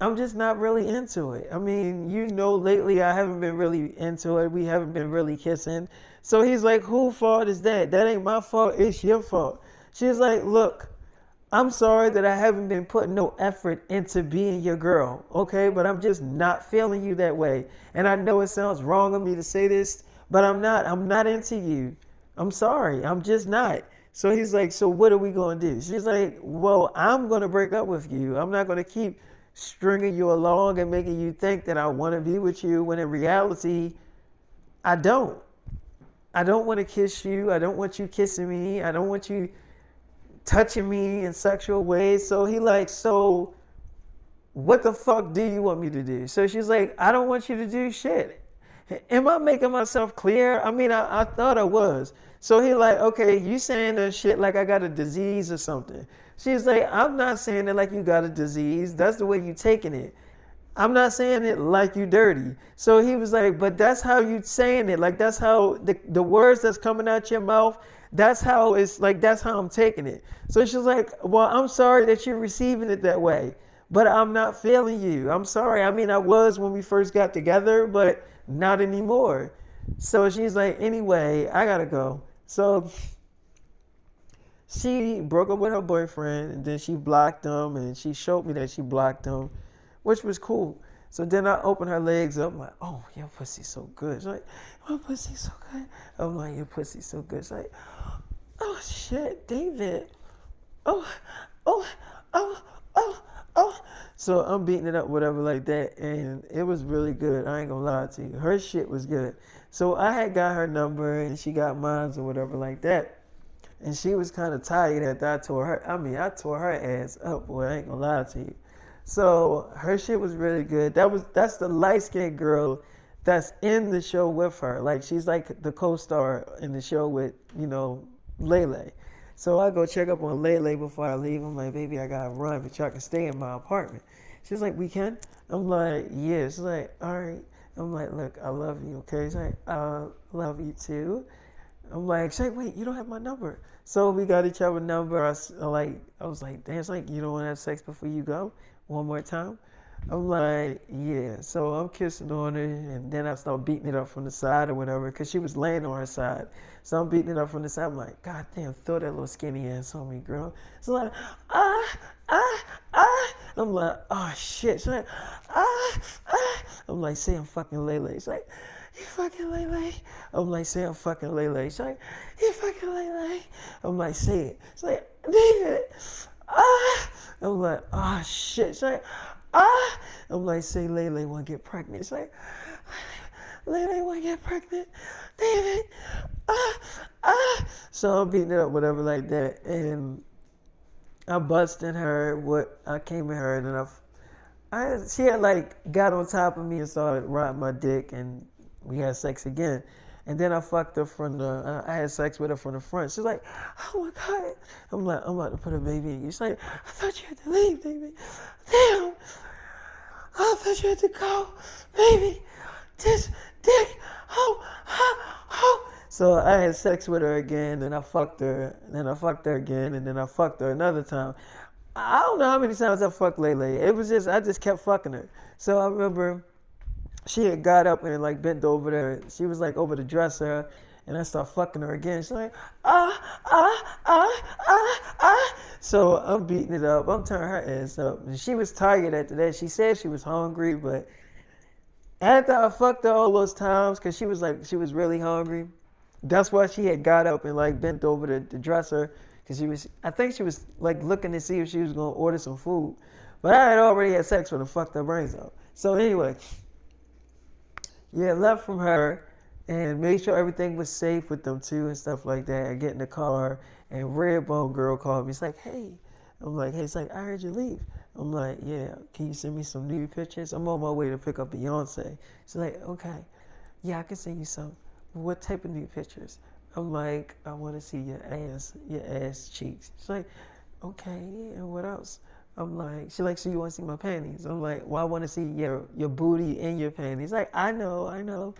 I'm just not really into it. I mean, lately I haven't been really into it. We haven't been really kissing. So he's like, whose fault is that? That ain't my fault. It's your fault. She's like, look, I'm sorry that I haven't been putting no effort into being your girl, okay? But I'm just not feeling you that way. And I know it sounds wrong of me to say this, but I'm not. I'm not into you. I'm sorry. I'm just not. So he's like, so what are we going to do? She's like, well, I'm going to break up with you. I'm not going to keep stringing you along and making you think that I want to be with you when in reality, I don't. I don't want to kiss you. I don't want you kissing me. I don't want you touching me in sexual ways. So he like, so what the fuck do you want me to do? So she's like, I don't want you to do shit. Am I making myself clear? I mean, I thought I was. So he like, okay, you saying that shit like I got a disease or something. She's like, I'm not saying it like you got a disease. That's the way you taking it. I'm not saying it like you dirty. So he was like, but that's how you saying it. Like that's how the words that's coming out your mouth, that's how it's like, that's how I'm taking it. So she's like, well, I'm sorry that you're receiving it that way, but I'm not feeling you. I'm sorry. I mean, I was when we first got together, but not anymore. So she's like, anyway, I gotta go. So she broke up with her boyfriend and then she blocked him and she showed me that she blocked him, which was cool. So then I opened her legs up. I'm like, oh, your pussy's so good. She's like, my pussy's so good. I'm like, your pussy's so good. She's like, oh, shit, David. Oh, oh, oh, oh, oh. So I'm beating it up, whatever, like that. And it was really good. I ain't gonna lie to you. Her shit was good. So I had got her number and she got mine or whatever like that. And she was kind of tired after I tore her. I mean, I tore her ass up, boy. I ain't gonna lie to you. So her shit was really good. That's the light-skinned girl that's in the show with her. Like she's like the co-star in the show with, Lele. So I go check up on Lele before I leave. I'm like, baby, I gotta run, but y'all can stay in my apartment. She's like, we can? I'm like, yeah. She's like, all right. I'm like, look, I love you, okay? She's like, I love you too. I'm like, she's like, wait, you don't have my number. So we got each other's number. I was like, damn, it's like, you don't want to have sex before you go? One more time? I'm like, yeah. So I'm kissing on her, and then I start beating it up from the side or whatever, because she was laying on her side. So I'm beating it up from the side. I'm like, God damn, throw that little skinny ass on me, girl. So like, I'm like, oh shit. She's like, I'm like, say I'm fucking Lele. She's like, you fucking Lele. I'm like, say I'm fucking Lele. She's like, you fucking Lele. I'm like, say it. She's like, David. I'm like, oh shit. She's like, I'm like, say Lele wanna get pregnant. She's like, Lele wanna get pregnant. David. So I'm beating it up, whatever like that. And I busted her. I came at her and then she had like got on top of me and started riding my dick and we had sex again. And then I fucked her I had sex with her from the front. She's like, oh my God. I'm like, I'm about to put a baby in you. She's like, I thought you had to leave, baby. Damn. I thought you had to go. Baby, this dick. Oh. So I had sex with her again, and I fucked her, and then I fucked her again, and then I fucked her another time. I don't know how many times I fucked Lele. It was I just kept fucking her. So I remember she had got up and like bent over there. She was like over the dresser, and I started fucking her again. She's like, So I'm beating it up. I'm turning her ass up. And she was tired after that. She said she was hungry, but after I fucked her all those times, because she was really hungry, that's why she had got up and like bent over the dresser, because I think she was like looking to see if she was going to order some food. But I had already had sex with her and fucked her brains out. So anyway, yeah, left from her and made sure everything was safe with them too and stuff like that. I get in the car and Redbone girl called me. It's like, hey. I'm like, hey, it's like, I heard you leave. I'm like, yeah, can you send me some nude pictures? I'm on my way to pick up Beyonce. She's like, okay, yeah, I can send you some. What type of nude pictures? I'm like, I want to see your ass cheeks. She's like, okay, and what else? I'm like, she like, so you want to see my panties? I'm like, well, I want to see your booty and your panties. Like, I know.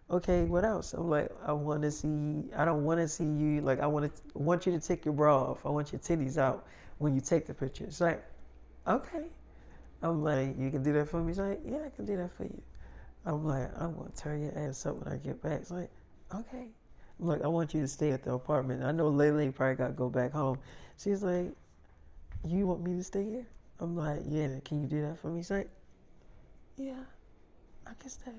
Okay, what else? I'm like, I want to see. I don't want to see you. Like, want you to take your bra off. I want your titties out when you take the picture. It's like, okay. I'm like, you can do that for me? She's like, yeah, I can do that for you. I'm like, I'm gonna tear your ass up when I get back. It's like, okay. I'm like, I want you to stay at the apartment. I know Lele probably got to go back home. She's like, you want me to stay here? I'm like, yeah, can you do that for me? She's like, yeah, I can stay.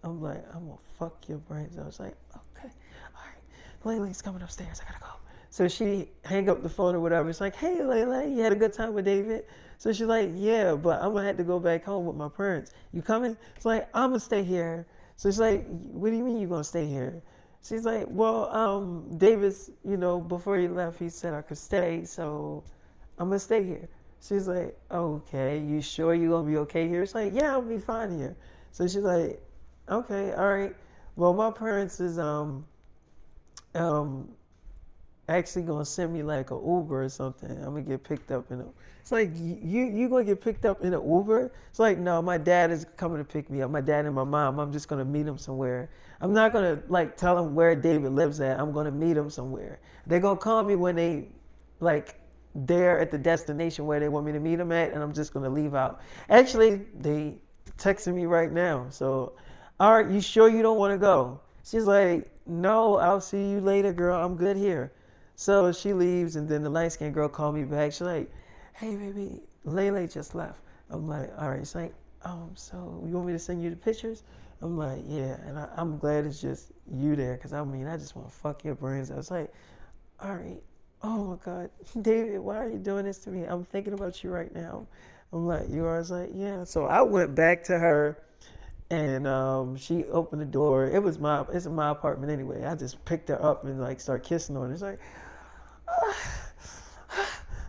I'm like, I'm gonna fuck your brains out. I was like, okay, all right, Lele's coming upstairs. I gotta go. So she hang up the phone or whatever. It's like, hey, Lele, you had a good time with David? So she's like, yeah, but I'm gonna have to go back home with my parents. You coming? It's like, I'm gonna stay here. So she's like, what do you mean you're gonna stay here? She's like, well, David's, before he left, he said I could stay, so I'm gonna stay here. She's like, okay, you sure you're gonna be okay here? It's like, yeah, I'll be fine here. So she's like, okay, all right. Well, my parents is um actually gonna send me like an Uber or something. I'm gonna get picked up in a. It's like you gonna get picked up in an Uber? It's like no, my dad is coming to pick me up. My dad and my mom. I'm just gonna meet them somewhere. I'm not gonna like tell them where David lives at. I'm gonna meet him somewhere. They're gonna call me when they like there at the destination where they want me to meet him at, and I'm just gonna leave out. Actually, they texting me right now. So, all right, you sure you don't want to go? She's like, no, I'll see you later, girl. I'm good here. So she leaves, and then the light skinned girl called me back. She's like, hey, baby, Lele just left. I'm like, all right. She's like, so you want me to send you the pictures? I'm like, yeah. And I'm glad it's just you there, because I just want to fuck your brains. I was like, all right. Oh my God, David, why are you doing this to me? I'm thinking about you right now. I'm like, you are? I was like, yeah. So I went back to her, and she opened the door. It's my apartment anyway. I just picked her up and like start kissing her. And it's like,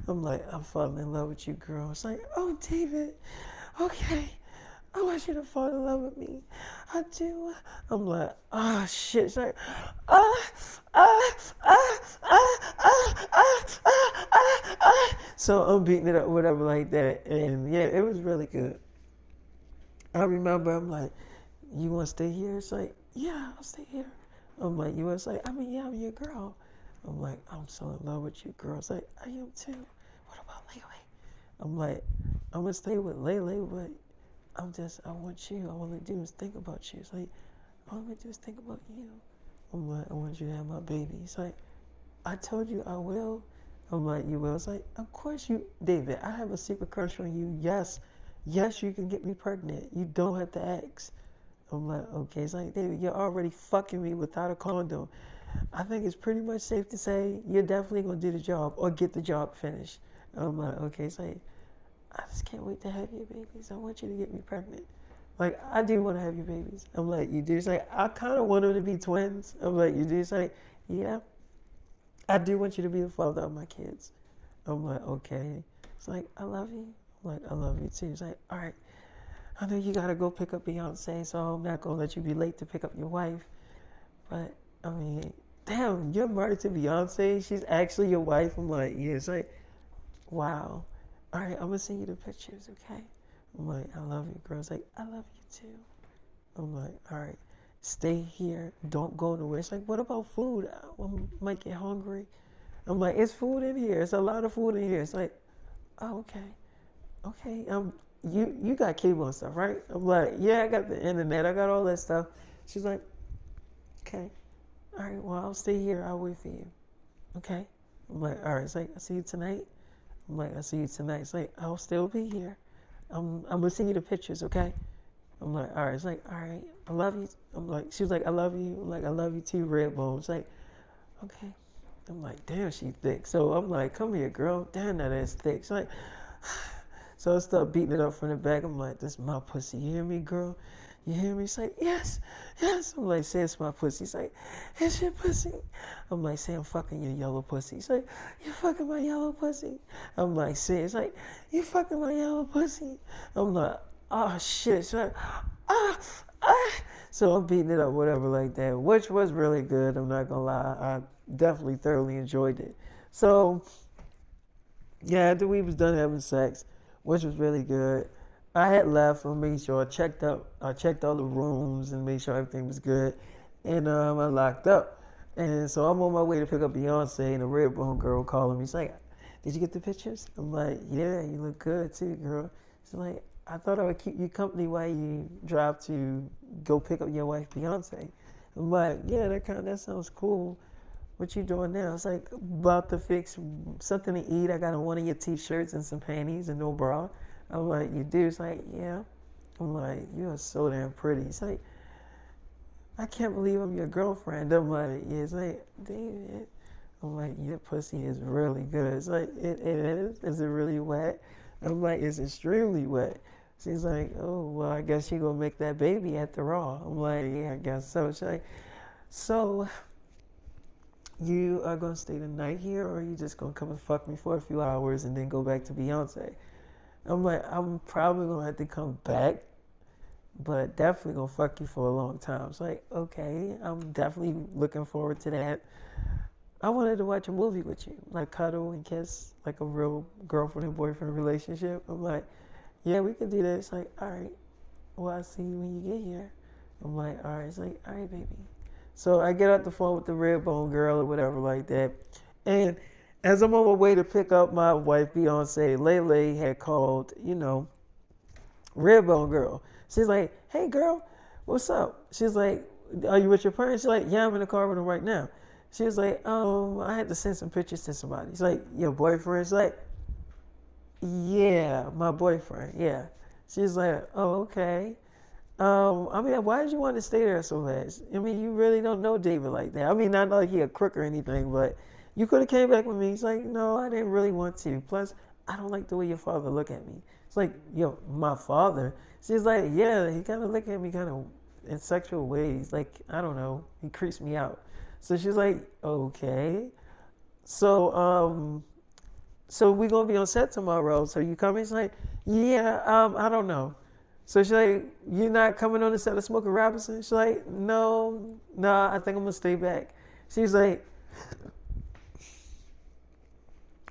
I'm like, I'm falling in love with you, girl. It's like, oh, David, okay. I want you to fall in love with me. I do. I'm like, oh, shit. It's like, So I'm beating it up, whatever, like that. And yeah, it was really good. I remember, I'm like, you want to stay here? It's like, yeah, I'll stay here. I'm like, you want to say, yeah, I'm your girl. I'm like, I'm so in love with you, girl. It's like, I am too. What about Lele? I'm like, I'm going to stay with Lele, but I want you. All I do is think about you. It's like, all I do is think about you. I'm like, I want you to have my baby. It's like, I told you I will. I'm like, you will? It's like, of course you, David, I have a secret crush on you. Yes, you can get me pregnant. You don't have to ask. I'm like, okay. It's like, David, you're already fucking me without a condom. I think it's pretty much safe to say you're definitely going to do the job or get the job finished. I'm like, okay. It's like, I just can't wait to have your babies. I want you to get me pregnant. Like, I do want to have your babies. I'm like, you do? It's like, I kind of want them to be twins. I'm like, you do? It's like, yeah, I do want you to be the father of my kids. I'm like, okay. It's like, I love you. I'm like, I love you too. It's like, all right, I know you got to go pick up Beyonce, so I'm not going to let you be late to pick up your wife. But, damn, you're married to Beyonce? She's actually your wife? I'm like, yeah. It's like, wow. All right, I'm going to send you the pictures, okay? I'm like, I love you, girl. It's like, I love you too. I'm like, all right, stay here. Don't go nowhere. It's like, what about food? I might get hungry. I'm like, it's food in here. It's a lot of food in here. It's like, oh, okay. Okay, you got cable and stuff, right? I'm like, yeah, I got the internet. I got all that stuff. She's like, okay. All right, well, I'll stay here. I'll wait for you. Okay? I'm like, all right. It's like, I'll see you tonight. I'm like, I'll see you tonight. It's like, I'll still be here. I'm going to send you the pictures, okay? I'm like, all right. It's like, all right, I love you. I'm like, she was like, I love you. I'm like, I love you too, Redbone. It's like, okay. I'm like, damn, she thick. So I'm like, come here, girl. Damn, that ass thick. She's like, so I start beating it up from the back. I'm like, this is my pussy. You hear me, girl? You hear me? He's like, yes, yes. I'm like, say it's my pussy. He's like, it's your pussy. I'm like, say I'm fucking your yellow pussy. He's like, you fucking my yellow pussy. I'm like, say, it's like, you fucking my yellow pussy. I'm like, oh shit. So like, ah, ah. So I'm beating it up, whatever, like that, which was really good. I'm not gonna lie. I definitely thoroughly enjoyed it. So yeah, after we was done having sex, which was really good, I had left and made sure I checked all the rooms and made sure everything was good, and I locked up. And so I'm on my way to pick up Beyonce, and a Redbone girl calling me. She's like, "Did you get the pictures?" I'm like, "Yeah, you look good too, girl." She's like, "I thought I would keep you company while you drive to go pick up your wife Beyonce." I'm like, "Yeah, that sounds cool. What you doing now?" It's like, about to fix something to eat. I got on one of your t-shirts and some panties and no bra. I'm like, you do? It's like, yeah. I'm like, you are so damn pretty. It's like, I can't believe I'm your girlfriend. I'm like, yeah. It's like, David. I'm like, your pussy is really good. It's like, it is. Is it really wet? I'm like, it's extremely wet. She's like, oh, well, I guess you gonna make that baby after all. I'm like, yeah, I guess so. She's like, so you are gonna stay the night here, or are you just gonna come and fuck me for a few hours and then go back to Beyonce? I'm like, I'm probably gonna have to come back, but definitely gonna fuck you for a long time. It's like, okay, I'm definitely looking forward to that. I wanted to watch a movie with you, like cuddle and kiss, like a real girlfriend and boyfriend relationship. I'm like, yeah, we could do that. It's like, all right, well, I'll see you when you get here. I'm like, all right. It's like, all right, baby. So I get off the phone with the Redbone girl or whatever like that. And as I'm on my way to pick up my wife, Beyonce, Lele had called, Redbone girl. She's like, hey girl, what's up? She's like, are you with your parents? She's like, yeah, I'm in the car with them right now. She was like, I had to send some pictures to somebody. She's like, your boyfriend? She's like, yeah, my boyfriend, yeah. She's like, oh, okay. I mean, why did you want to stay there so fast? I mean, you really don't know David like that. I mean, not like he a crook or anything, but you could have came back with me. He's like, no, I didn't really want to. Plus, I don't like the way your father look at me. It's like, yo, my father. She's like, yeah, he kind of look at me kind of in sexual ways. Like, I don't know, he creeps me out. So she's like, okay. So, so we gonna be on set tomorrow. So you coming? She's like, yeah, I don't know. So she's like, you're not coming on the set of Smokey Robinson? She's like, no, I think I'm gonna stay back. She's like,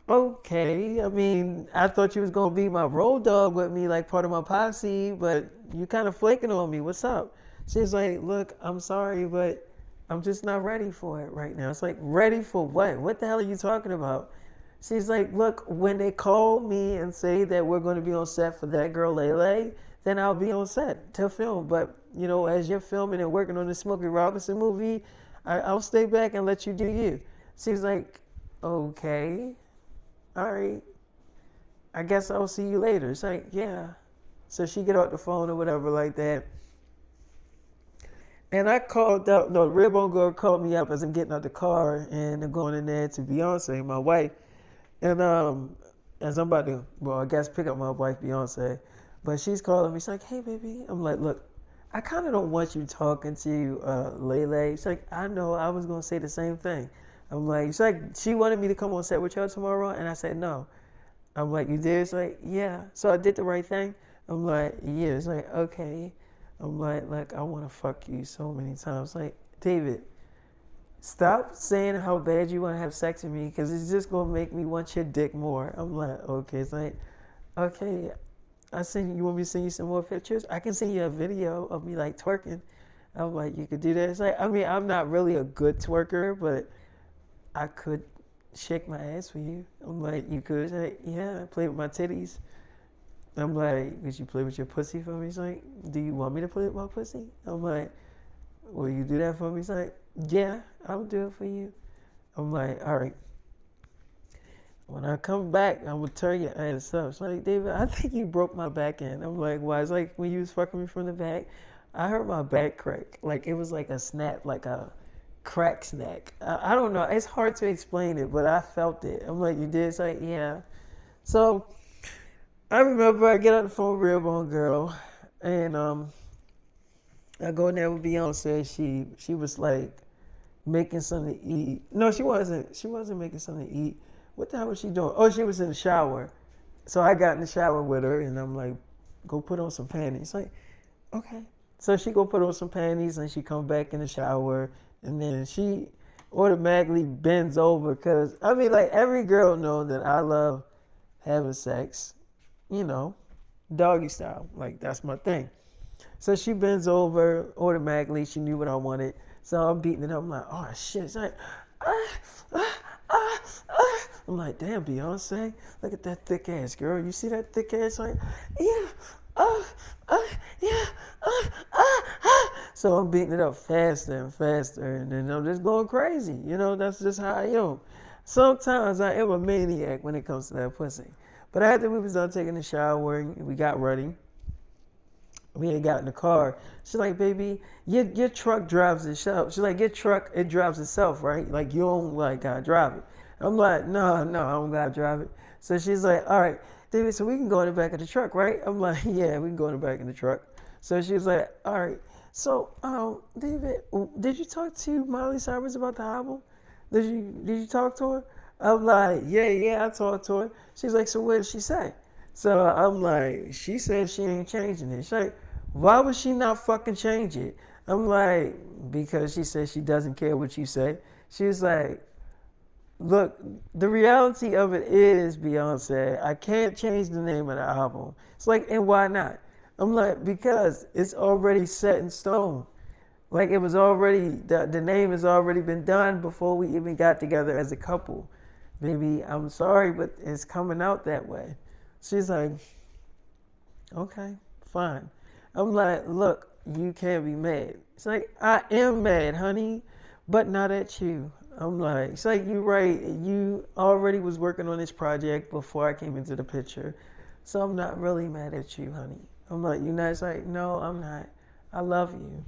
okay. I mean, I thought you was gonna be my road dog with me, like part of my posse, but you kind of flaking on me. What's up? She's like, look, I'm sorry, but I'm just not ready for it right now. It's like, ready for what? What the hell are you talking about? She's like, look, when they call me and say that we're going to be on set for that girl Lele, then I'll be on set to film. But, as you're filming and working on the Smokey Robinson movie, I'll stay back and let you do you. She's like, okay, all right. I guess I'll see you later. It's like, yeah. So she get off the phone or whatever like that. And I called up, no, Redbone girl called me up as I'm getting out the car and I'm going in there to Beyonce, my wife. And as I'm about to, well, I guess pick up my wife, Beyonce, but she's calling me. She's like, hey, baby. I'm like, look, I kind of don't want you talking to Lele. She's like, I know, I was going to say the same thing. I'm like, she's like, she wanted me to come on set with y'all tomorrow, and I said, no. I'm like, you did? It's like, yeah. So I did the right thing? I'm like, yeah. It's like, okay. I'm like, I want to fuck you so many times. Like, David, stop saying how bad you want to have sex with me because it's just going to make me want your dick more. I'm like, okay. It's like, okay, you want me to send you some more pictures? I can send you a video of me like twerking. I'm like, you could do that? It's like, I mean, I'm not really a good twerker, but I could shake my ass for you. I'm like, you could? It's like, yeah, I play with my titties. I'm like, could you play with your pussy for me? He's like, do you want me to play with my pussy? I'm like, will you do that for me? He's like, yeah, I'll do it for you. I'm like, all right. When I come back, I'm gonna turn your ass up. It's like, David, I think you broke my back end. I'm like, why? It's like when you was fucking me from the back, I heard my back crack. Like it was like a snap, like a crack snack. I don't know. It's hard to explain it, but I felt it. I'm like, you did? It's like, yeah. So I remember I get on the phone with Redbone girl, and I go in there with Beyonce. She was like making something to eat. No, she wasn't. She wasn't making something to eat. What the hell was she doing? Oh, she was in the shower. So I got in the shower with her, and I'm like, go put on some panties. Like, okay. So she go put on some panties, and she come back in the shower, and then she automatically bends over, because I mean, like, every girl know that I love having sex, you know, doggy style. Like, that's my thing. So she bends over automatically. She knew what I wanted. So I'm beating it up. I'm like, oh shit. It's like, ah, ah, ah, ah. I'm like, damn, Beyonce, look at that thick ass, girl. You see that thick ass? Like, yeah, yeah, So I'm beating it up faster and faster, and then I'm just going crazy. You know, that's just how I am. Sometimes I am a maniac when it comes to that pussy. But after we was done taking a shower and we got ready, we ain't got in the car. She's like, baby, your truck drives itself. She's like, your truck, it drives itself, right? Like, you don't like gotta drive it. I'm like, no, I don't gotta drive it. So she's like, all right, David, so we can go in the back of the truck, right? I'm like, yeah, we can go in the back of the truck. So she's like, all right. So, David, did you talk to Miley Cyrus about the album? Did you talk to her? I'm like, yeah, I talked to her. She's like, so what did she say? So I'm like, she said she ain't changing it. She's like, why would she not fucking change it? I'm like, because she said she doesn't care what you say. She's like, look, the reality of it is, Beyonce, I can't change the name of the album. It's like, and why not? I'm like, because it's already set in stone. Like, it was already, the name has already been done before we even got together as a couple. Baby, I'm sorry, but it's coming out that way. She's like, okay, fine. I'm like, look, you can't be mad. It's like, I am mad, honey, but not at you. I'm like, it's like, you're right. You already was working on this project before I came into the picture. So I'm not really mad at you, honey. I'm like, you know, it's like, no, I'm not. I love you.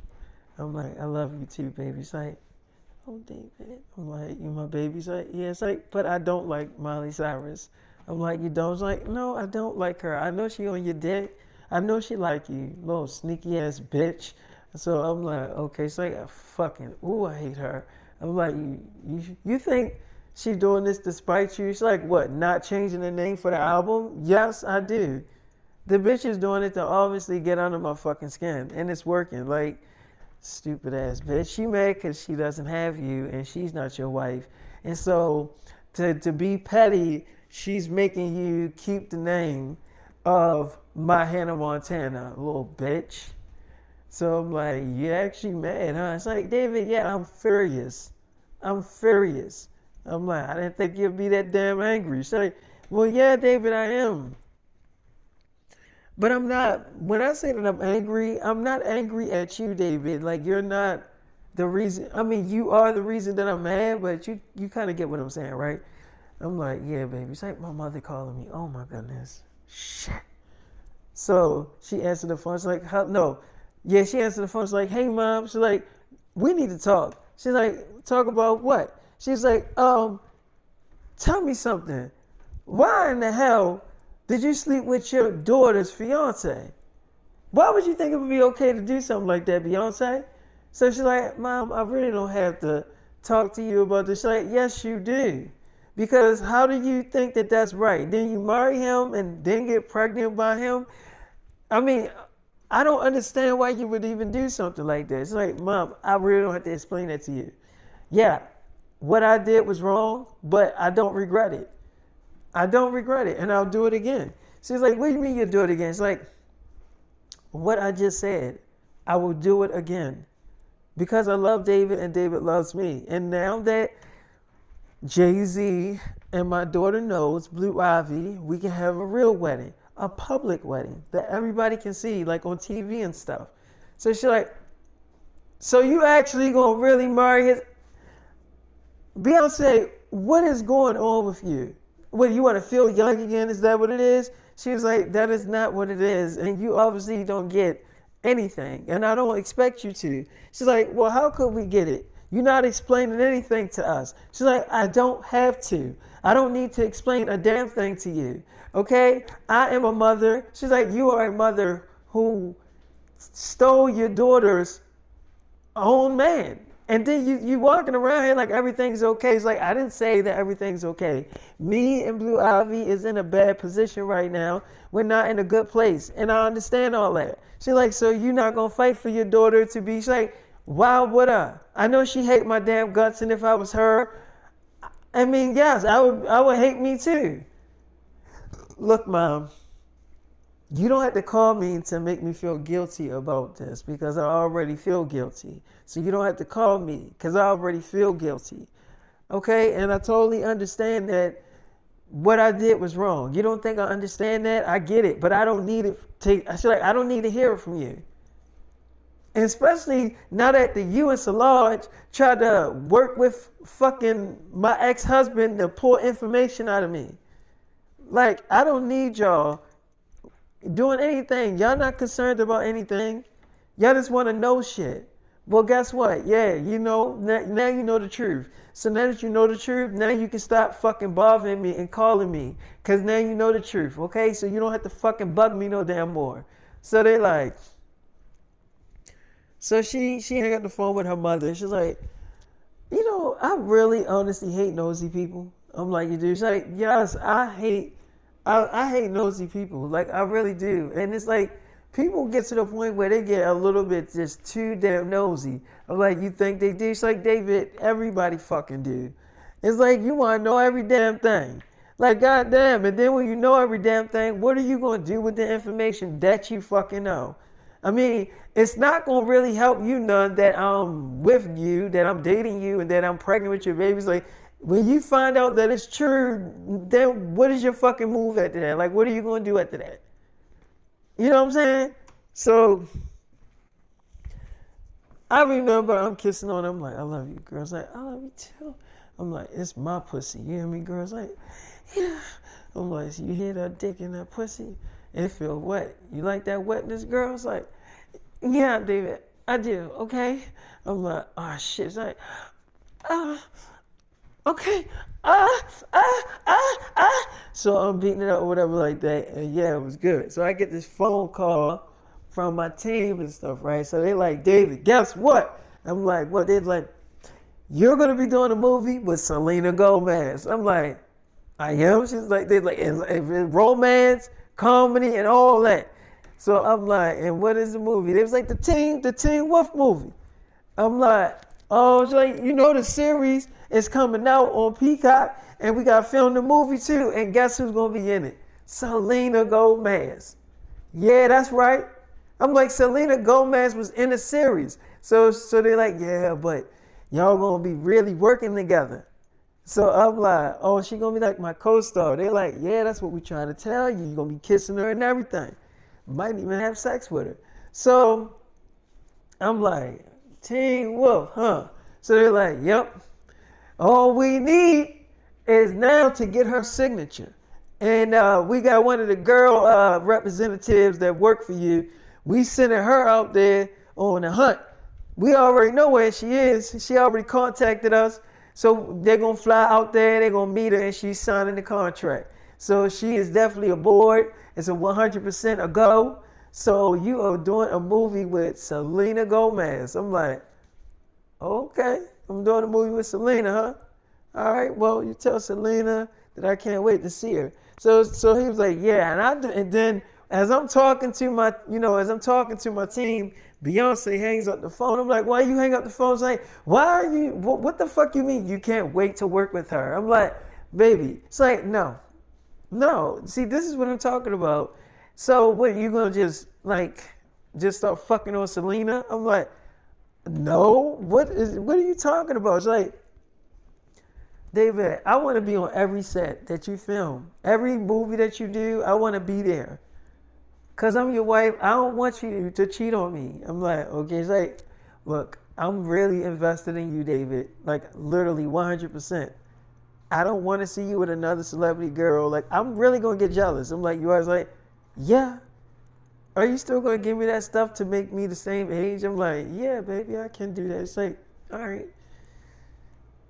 I'm like, I love you too, baby. It's like, oh, David. I'm like, you my baby? It's like, yeah. It's like, but I don't like Miley Cyrus. I'm like, you don't? It's like, no, I don't like her. I know she on your dick. I know she like you, little sneaky ass bitch. So I'm like, okay. It's like, fucking, ooh, I hate her. I'm like, you think she doing this to spite you? She's like, what, not changing the name for the album? Yes, I do. The bitch is doing it to obviously get under my fucking skin, and it's working. Like, stupid ass bitch. She mad because she doesn't have you, and she's not your wife. And so, to be petty, she's making you keep the name of my Hannah Montana, little bitch. So I'm like, you actually mad, huh? It's like, David, yeah, I'm furious. I'm furious. I'm like, I didn't think you'd be that damn angry. She's like, well, yeah, David, I am. But I'm not, when I say that I'm angry, I'm not angry at you, David. Like, you're not the reason. I mean, you are the reason that I'm mad, but you kind of get what I'm saying, right? I'm like, yeah, baby. It's like my mother calling me. Oh, my goodness. Shit. So she answered the phone. She's like, no. Yeah, she answered the phone. She's like, hey, Mom. She's like, we need to talk. She's like, talk about what? She's like, tell me something. Why in the hell did you sleep with your daughter's fiance? Why would you think it would be okay to do something like that, Beyonce? So she's like, Mom, I really don't have to talk to you about this. She's like, yes, you do. Because how do you think that that's right? Then you marry him and then get pregnant by him? I mean, I don't understand why you would even do something like that. It's like, Mom, I really don't have to explain that to you. Yeah, what I did was wrong, but I don't regret it. I don't regret it, and I'll do it again. She's like, what do you mean you'll do it again? It's like, what I just said, I will do it again. Because I love David and David loves me. And now that Jay-Z and my daughter knows, Blue Ivy, we can have a real wedding, a public wedding that everybody can see, like on TV and stuff. So she's like, so you actually gonna really marry his... Beyonce, what is going on with you? What, you want to feel young again? Is that what it is? She was like, that is not what it is. And you obviously don't get anything. And I don't expect you to. She's like, well, how could we get it? You're not explaining anything to us. She's like, I don't have to. I don't need to explain a damn thing to you. Okay? I am a mother. She's like, you are a mother who stole your daughter's own man. And then you walking around here like everything's okay. It's like, I didn't say that everything's okay. Me and Blue Ivy is in a bad position right now. We're not in a good place. And I understand all that. She's like, so you're not going to fight for your daughter to be, she's like, why would I? I know she hate my damn guts. And if I was her, I mean, yes, I would hate me too. Look, Mom, you don't have to call me to make me feel guilty about this because I already feel guilty. So you don't have to call me because I already feel guilty. Okay? And I totally understand that what I did was wrong. You don't think I understand that? I get it. But I don't need it I don't need to hear it from you. And especially now that you and Solange tried to work with fucking my ex-husband to pull information out of me. Like, I don't need y'all doing anything. Y'all not concerned about anything. Y'all just want to know shit. Well, guess what? Yeah, you know, now you know the truth. So now that you know the truth, now you can stop fucking bothering me and calling me. Because now you know the truth, okay? So you don't have to fucking bug me no damn more. So they like... So she hung up the phone with her mother. She's like, you know, I really honestly hate nosy people. I'm like, you do? She's like, yes, I hate nosy people. Like, I really do. And it's like, people get to the point where they get a little bit just too damn nosy. I'm like, you think they do? It's like, David, everybody fucking do. It's like, you want to know every damn thing. Like, goddamn. And then when you know every damn thing, what are you going to do with the information that you fucking know? I mean, it's not going to really help you none that I'm with you, that I'm dating you, and that I'm pregnant with your baby. It's like, when you find out that it's true, then what is your fucking move after that? Like, what are you going to do after that? You know what I'm saying? So, I remember I'm kissing on her. I'm like, I love you, girl. It's like, I love you too. I'm like, it's my pussy. You hear me, girl? It's like, yeah. I'm like, so you hear that dick in that pussy? It feel wet. You like that wetness, girl? It's like, yeah, David, I do, okay? I'm like, oh, shit. It's like, okay, So I'm beating it up or whatever like that, and yeah, it was good. So I get this phone call from my team and stuff, right? So they like, David, guess what? I'm like, what? They're like, you're going to be doing a movie with Selena Gomez. I'm like, I am? She's like, they're like, and romance, comedy, and all that. So I'm like, and what is the movie? It was like the Teen Wolf movie. I'm like, oh, she's like, you know the series is coming out on Peacock, and we got to film the movie too, and guess who's going to be in it? Selena Gomez. Yeah, that's right. I'm like, Selena Gomez was in the series. So they're like, yeah, but y'all going to be really working together. So I'm like, oh, she going to be like my co-star. They're like, yeah, that's what we trying to tell you. You're going to be kissing her and everything. Might even have sex with her. So I'm like, Teen Wolf, huh? So they're like, yep. All we need is now to get her signature. And we got one of the girl representatives that work for you. We sending her out there on a hunt. We already know where she is. She already contacted us. So they're going to fly out there. They're going to meet her, and she's signing the contract. So she is definitely aboard. It's a 100% a go. So you are doing a movie with Selena Gomez. I'm like, okay, I'm doing a movie with Selena, huh? All right, well, you tell Selena that I can't wait to see her. So he was like, yeah, and then as I'm talking to my team, Beyonce hangs up the phone. I'm like, why you hang up the phone? It's like, why are you? What the fuck you mean you can't wait to work with her? I'm like, baby, it's like, no. See, this is what I'm talking about. So what, you gonna just start fucking on Selena? I'm like, no. What are you talking about? It's like, David, I want to be on every set that you film. Every movie that you do, I want to be there. Because I'm your wife. I don't want you to cheat on me. I'm like, okay. It's like, look, I'm really invested in you, David. Like, literally 100%. I don't want to see you with another celebrity girl. Like, I'm really going to get jealous. I'm like, you always like, yeah. Are you still going to give me that stuff to make me the same age? I'm like, yeah, baby, I can do that. It's like, all right.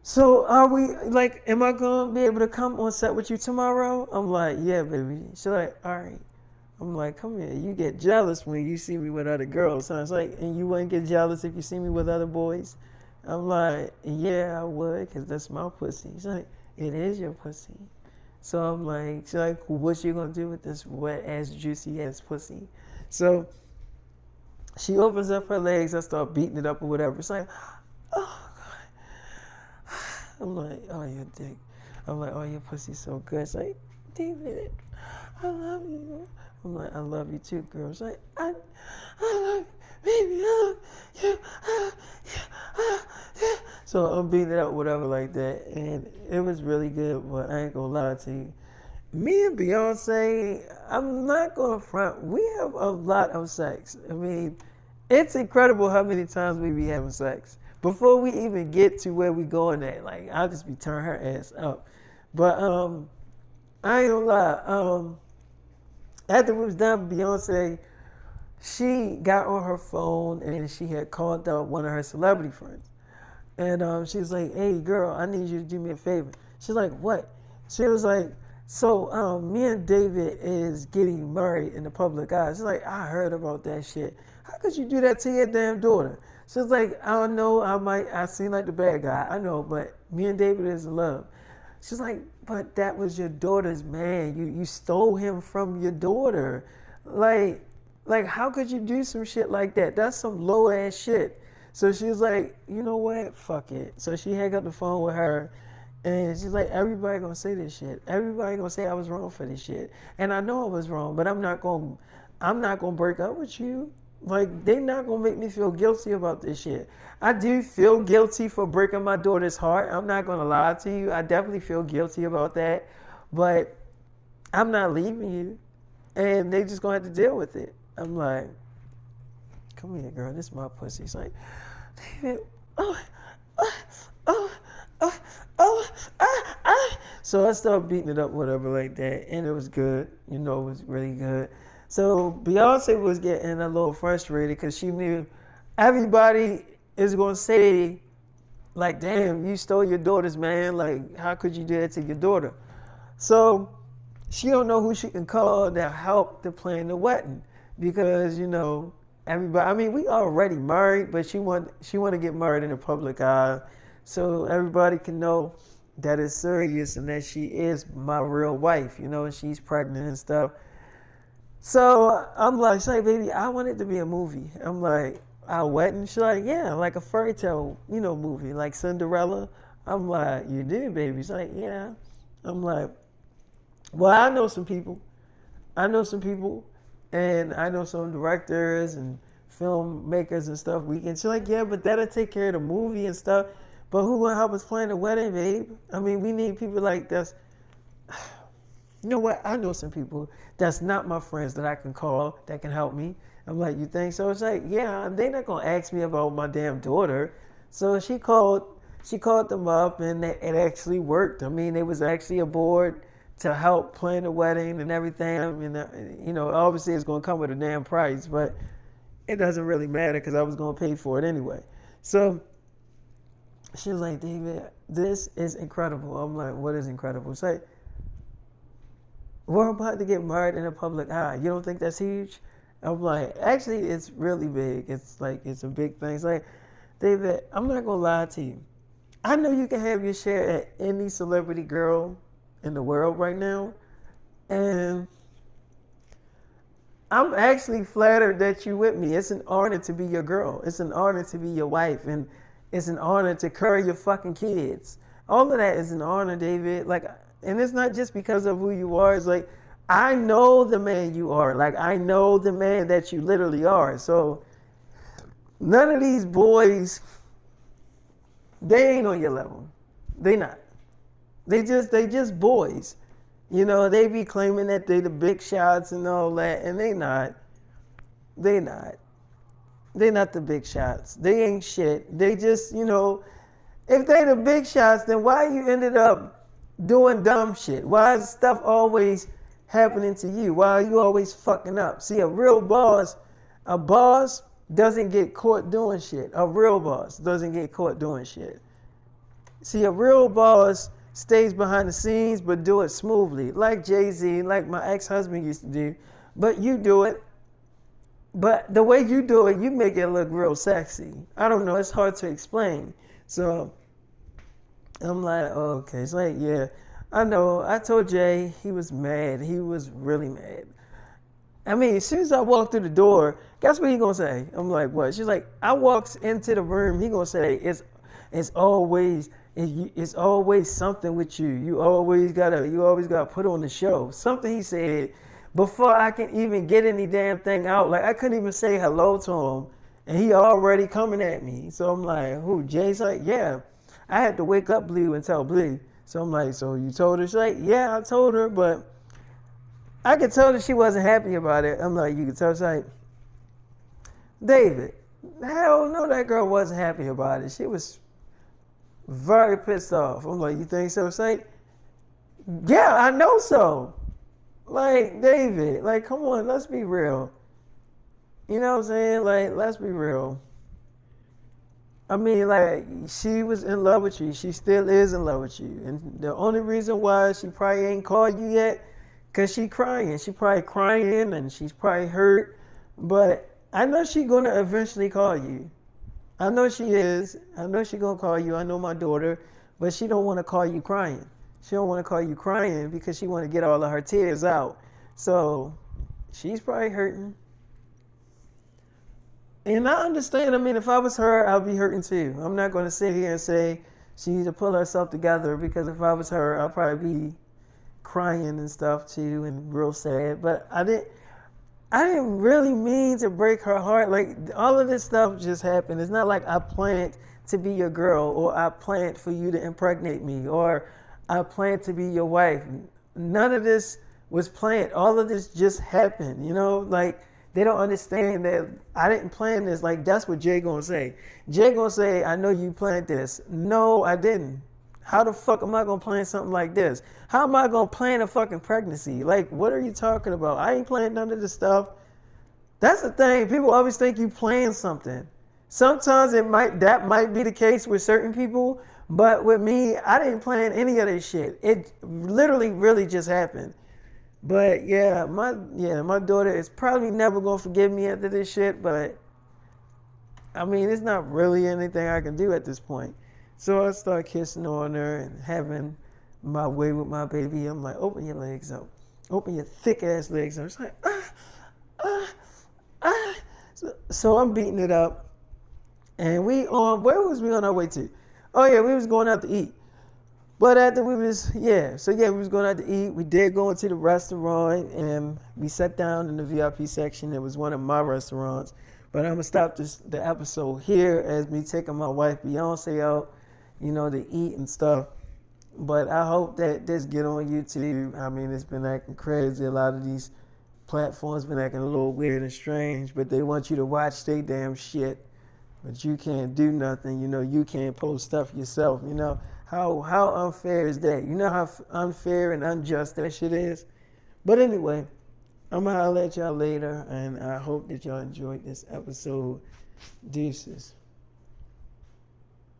So are we, like, am I going to be able to come on set with you tomorrow? I'm like, yeah, baby. She's like, all right. I'm like, come here. You get jealous when you see me with other girls. So I was like, and you wouldn't get jealous if you see me with other boys? I'm like, yeah, I would, because that's my pussy. She's like, it is your pussy. So I'm like, she's like, what you gonna do with this wet ass, juicy ass pussy? So she opens up her legs. I start beating it up or whatever. It's like, oh God. I'm like, oh, your dick. I'm like, oh, your pussy's so good. It's like, David, I love you. I'm like, I love you too, girl. It's like, I love you, baby, I love you, I love you, I love you. So I'm beating it up, whatever, like that. And it was really good, but I ain't gonna lie to you. Me and Beyonce, I'm not gonna front. We have a lot of sex. I mean, it's incredible how many times we be having sex. Before we even get to where we going at, like, I'll just be turning her ass up. But I ain't gonna lie. After we was done with Beyonce, she got on her phone and she had called out one of her celebrity friends. And she was like, hey, girl, I need you to do me a favor. She's like, what? She was like, so me and David is getting married in the public eye. She's like, I heard about that shit. How could you do that to your damn daughter? She's like, I don't know. I seem like the bad guy. I know, but me and David is in love. She's like, but that was your daughter's man. You stole him from your daughter. Like, how could you do some shit like that? That's some low ass shit. So she was like, you know what? Fuck it. So she hung up the phone with her. And she's like, everybody gonna say this shit. Everybody gonna say I was wrong for this shit. And I know I was wrong, but I'm not gonna break up with you. Like, they not gonna make me feel guilty about this shit. I do feel guilty for breaking my daughter's heart. I'm not gonna lie to you. I definitely feel guilty about that. But I'm not leaving you. And they just gonna have to deal with it. I'm like, come here, girl. This is my pussy. It's like, David, So I started beating it up, whatever, like that. And it was good. You know, it was really good. So Beyonce was getting a little frustrated because she knew everybody is going to say, like, damn, you stole your daughter's man. Like, how could you do that to your daughter? So she don't know who she can call to help to plan the wedding because, you know, everybody, I mean, we already married, but she want to get married in the public eye so everybody can know that it's serious and that she is my real wife, you know, and she's pregnant and stuff. So I'm like, she's like, baby, I want it to be a movie. I'm like, our wedding? She's like, yeah, like a fairy tale, you know, movie, like Cinderella. I'm like, you do, baby? She's like, yeah. I'm like, well, I know some people, and I know some directors and filmmakers and stuff. She's like, yeah, but that'll take care of the movie and stuff. But who will help us plan the wedding, babe? I mean, we need people like this. You know what? I know some people that's not my friends that I can call that can help me. I'm like, you think so? It's like, yeah, they're not gonna ask me about my damn daughter. So she called them up, and it actually worked. I mean, they was actually aboard to help plan the wedding and everything. I mean, you know, obviously it's gonna come with a damn price, but it doesn't really matter because I was gonna pay for it anyway. So she was like, David, this is incredible. I'm like, what is incredible? It's like, we're about to get married in a public eye. You don't think that's huge? I'm like, actually, it's really big. It's like, it's a big thing. It's like, David, I'm not going to lie to you. I know you can have your share at any celebrity girl in the world right now. And I'm actually flattered that you're with me. It's an honor to be your girl. It's an honor to be your wife. And it's an honor to carry your fucking kids. All of that is an honor, David. Like, and it's not just because of who you are. It's like, I know the man you are. Like, I know the man that you literally are. So none of these boys, they ain't on your level. They not. They just boys. You know, they be claiming that they the big shots and all that, and they not. They not. They not the big shots. They ain't shit. They just, you know, if they the big shots, then why you ended up doing dumb shit? Why is stuff always happening to you? Why are you always fucking up? See, a boss doesn't get caught doing shit. A real boss doesn't get caught doing shit. See, a real boss stays behind the scenes but do it smoothly. Like Jay-Z, like my ex-husband used to do. but you do it. But the way you do it, you make it look real sexy. I don't know. It's hard to explain. So I'm like, oh, okay. It's like, yeah, I know. I told Jay, he was mad. He was really mad. I mean, as soon as I walk through the door, guess what he gonna say? I'm like, what? She's like, I walks into the room. He gonna say, it's always it's always something with you. You always gotta put on the show. Something he said before I can even get any damn thing out. Like I couldn't even say hello to him, and he already coming at me. So I'm like, who? Jay's like, yeah. I had to wake up Blue and tell Blue. So I'm like, so you told her? She's like, yeah, I told her, but I could tell that she wasn't happy about it. I'm like, you could tell. She's like, David, hell no, that girl wasn't happy about it. She was very pissed off. I'm like, you think so? It's like, yeah, I know so. Like, David, like, come on, let's be real. You know what I'm saying? Like, let's be real. I mean, like, she was in love with you. She still is in love with you. And the only reason why she probably ain't called you yet, because she crying. She probably crying and she's probably hurt. But I know she going to eventually call you. I know she is. I know she going to call you. I know my daughter. But she don't want to call you crying. She don't want to call you crying because she want to get all of her tears out. So she's probably hurting. And I understand. I mean, if I was her, I'd be hurting too. I'm not going to sit here and say she needs to pull herself together, because if I was her, I'd probably be crying and stuff too and real sad. But I didn't really mean to break her heart. Like, all of this stuff just happened. It's not like I planned to be your girl, or I planned for you to impregnate me, or I planned to be your wife. None of this was planned. All of this just happened, you know? Like, they don't understand that I didn't plan this. Like, that's what Jay gonna say. Jay gonna say, I know you planned this. No, I didn't. How the fuck am I gonna plan something like this? How am I gonna plan a fucking pregnancy? Like, what are you talking about? I ain't planning none of this stuff. That's the thing. People always think you plan something. Sometimes that might be the case with certain people, but with me, I didn't plan any of this shit. It literally really just happened. But yeah, my daughter is probably never gonna forgive me after this shit, but I mean, it's not really anything I can do at this point. So I start kissing on her and having my way with my baby. I'm like, open your legs up. Open your thick ass legs up. It's like, So I'm beating it up. And where was we on our way to? Oh yeah, we was going out to eat. But after we was going out to eat. We did go into the restaurant and we sat down in the VIP section. It was one of my restaurants. But I'm gonna stop the episode here as me taking my wife Beyonce out, to eat and stuff. But I hope that this get on YouTube. I mean, it's been acting crazy. A lot of these platforms been acting a little weird and strange, but they want you to watch their damn shit. But you can't do nothing. You can't post stuff yourself. How unfair is that? You know how unfair and unjust that shit is? But anyway, I'm going to holler at y'all later, and I hope that y'all enjoyed this episode. Deuces.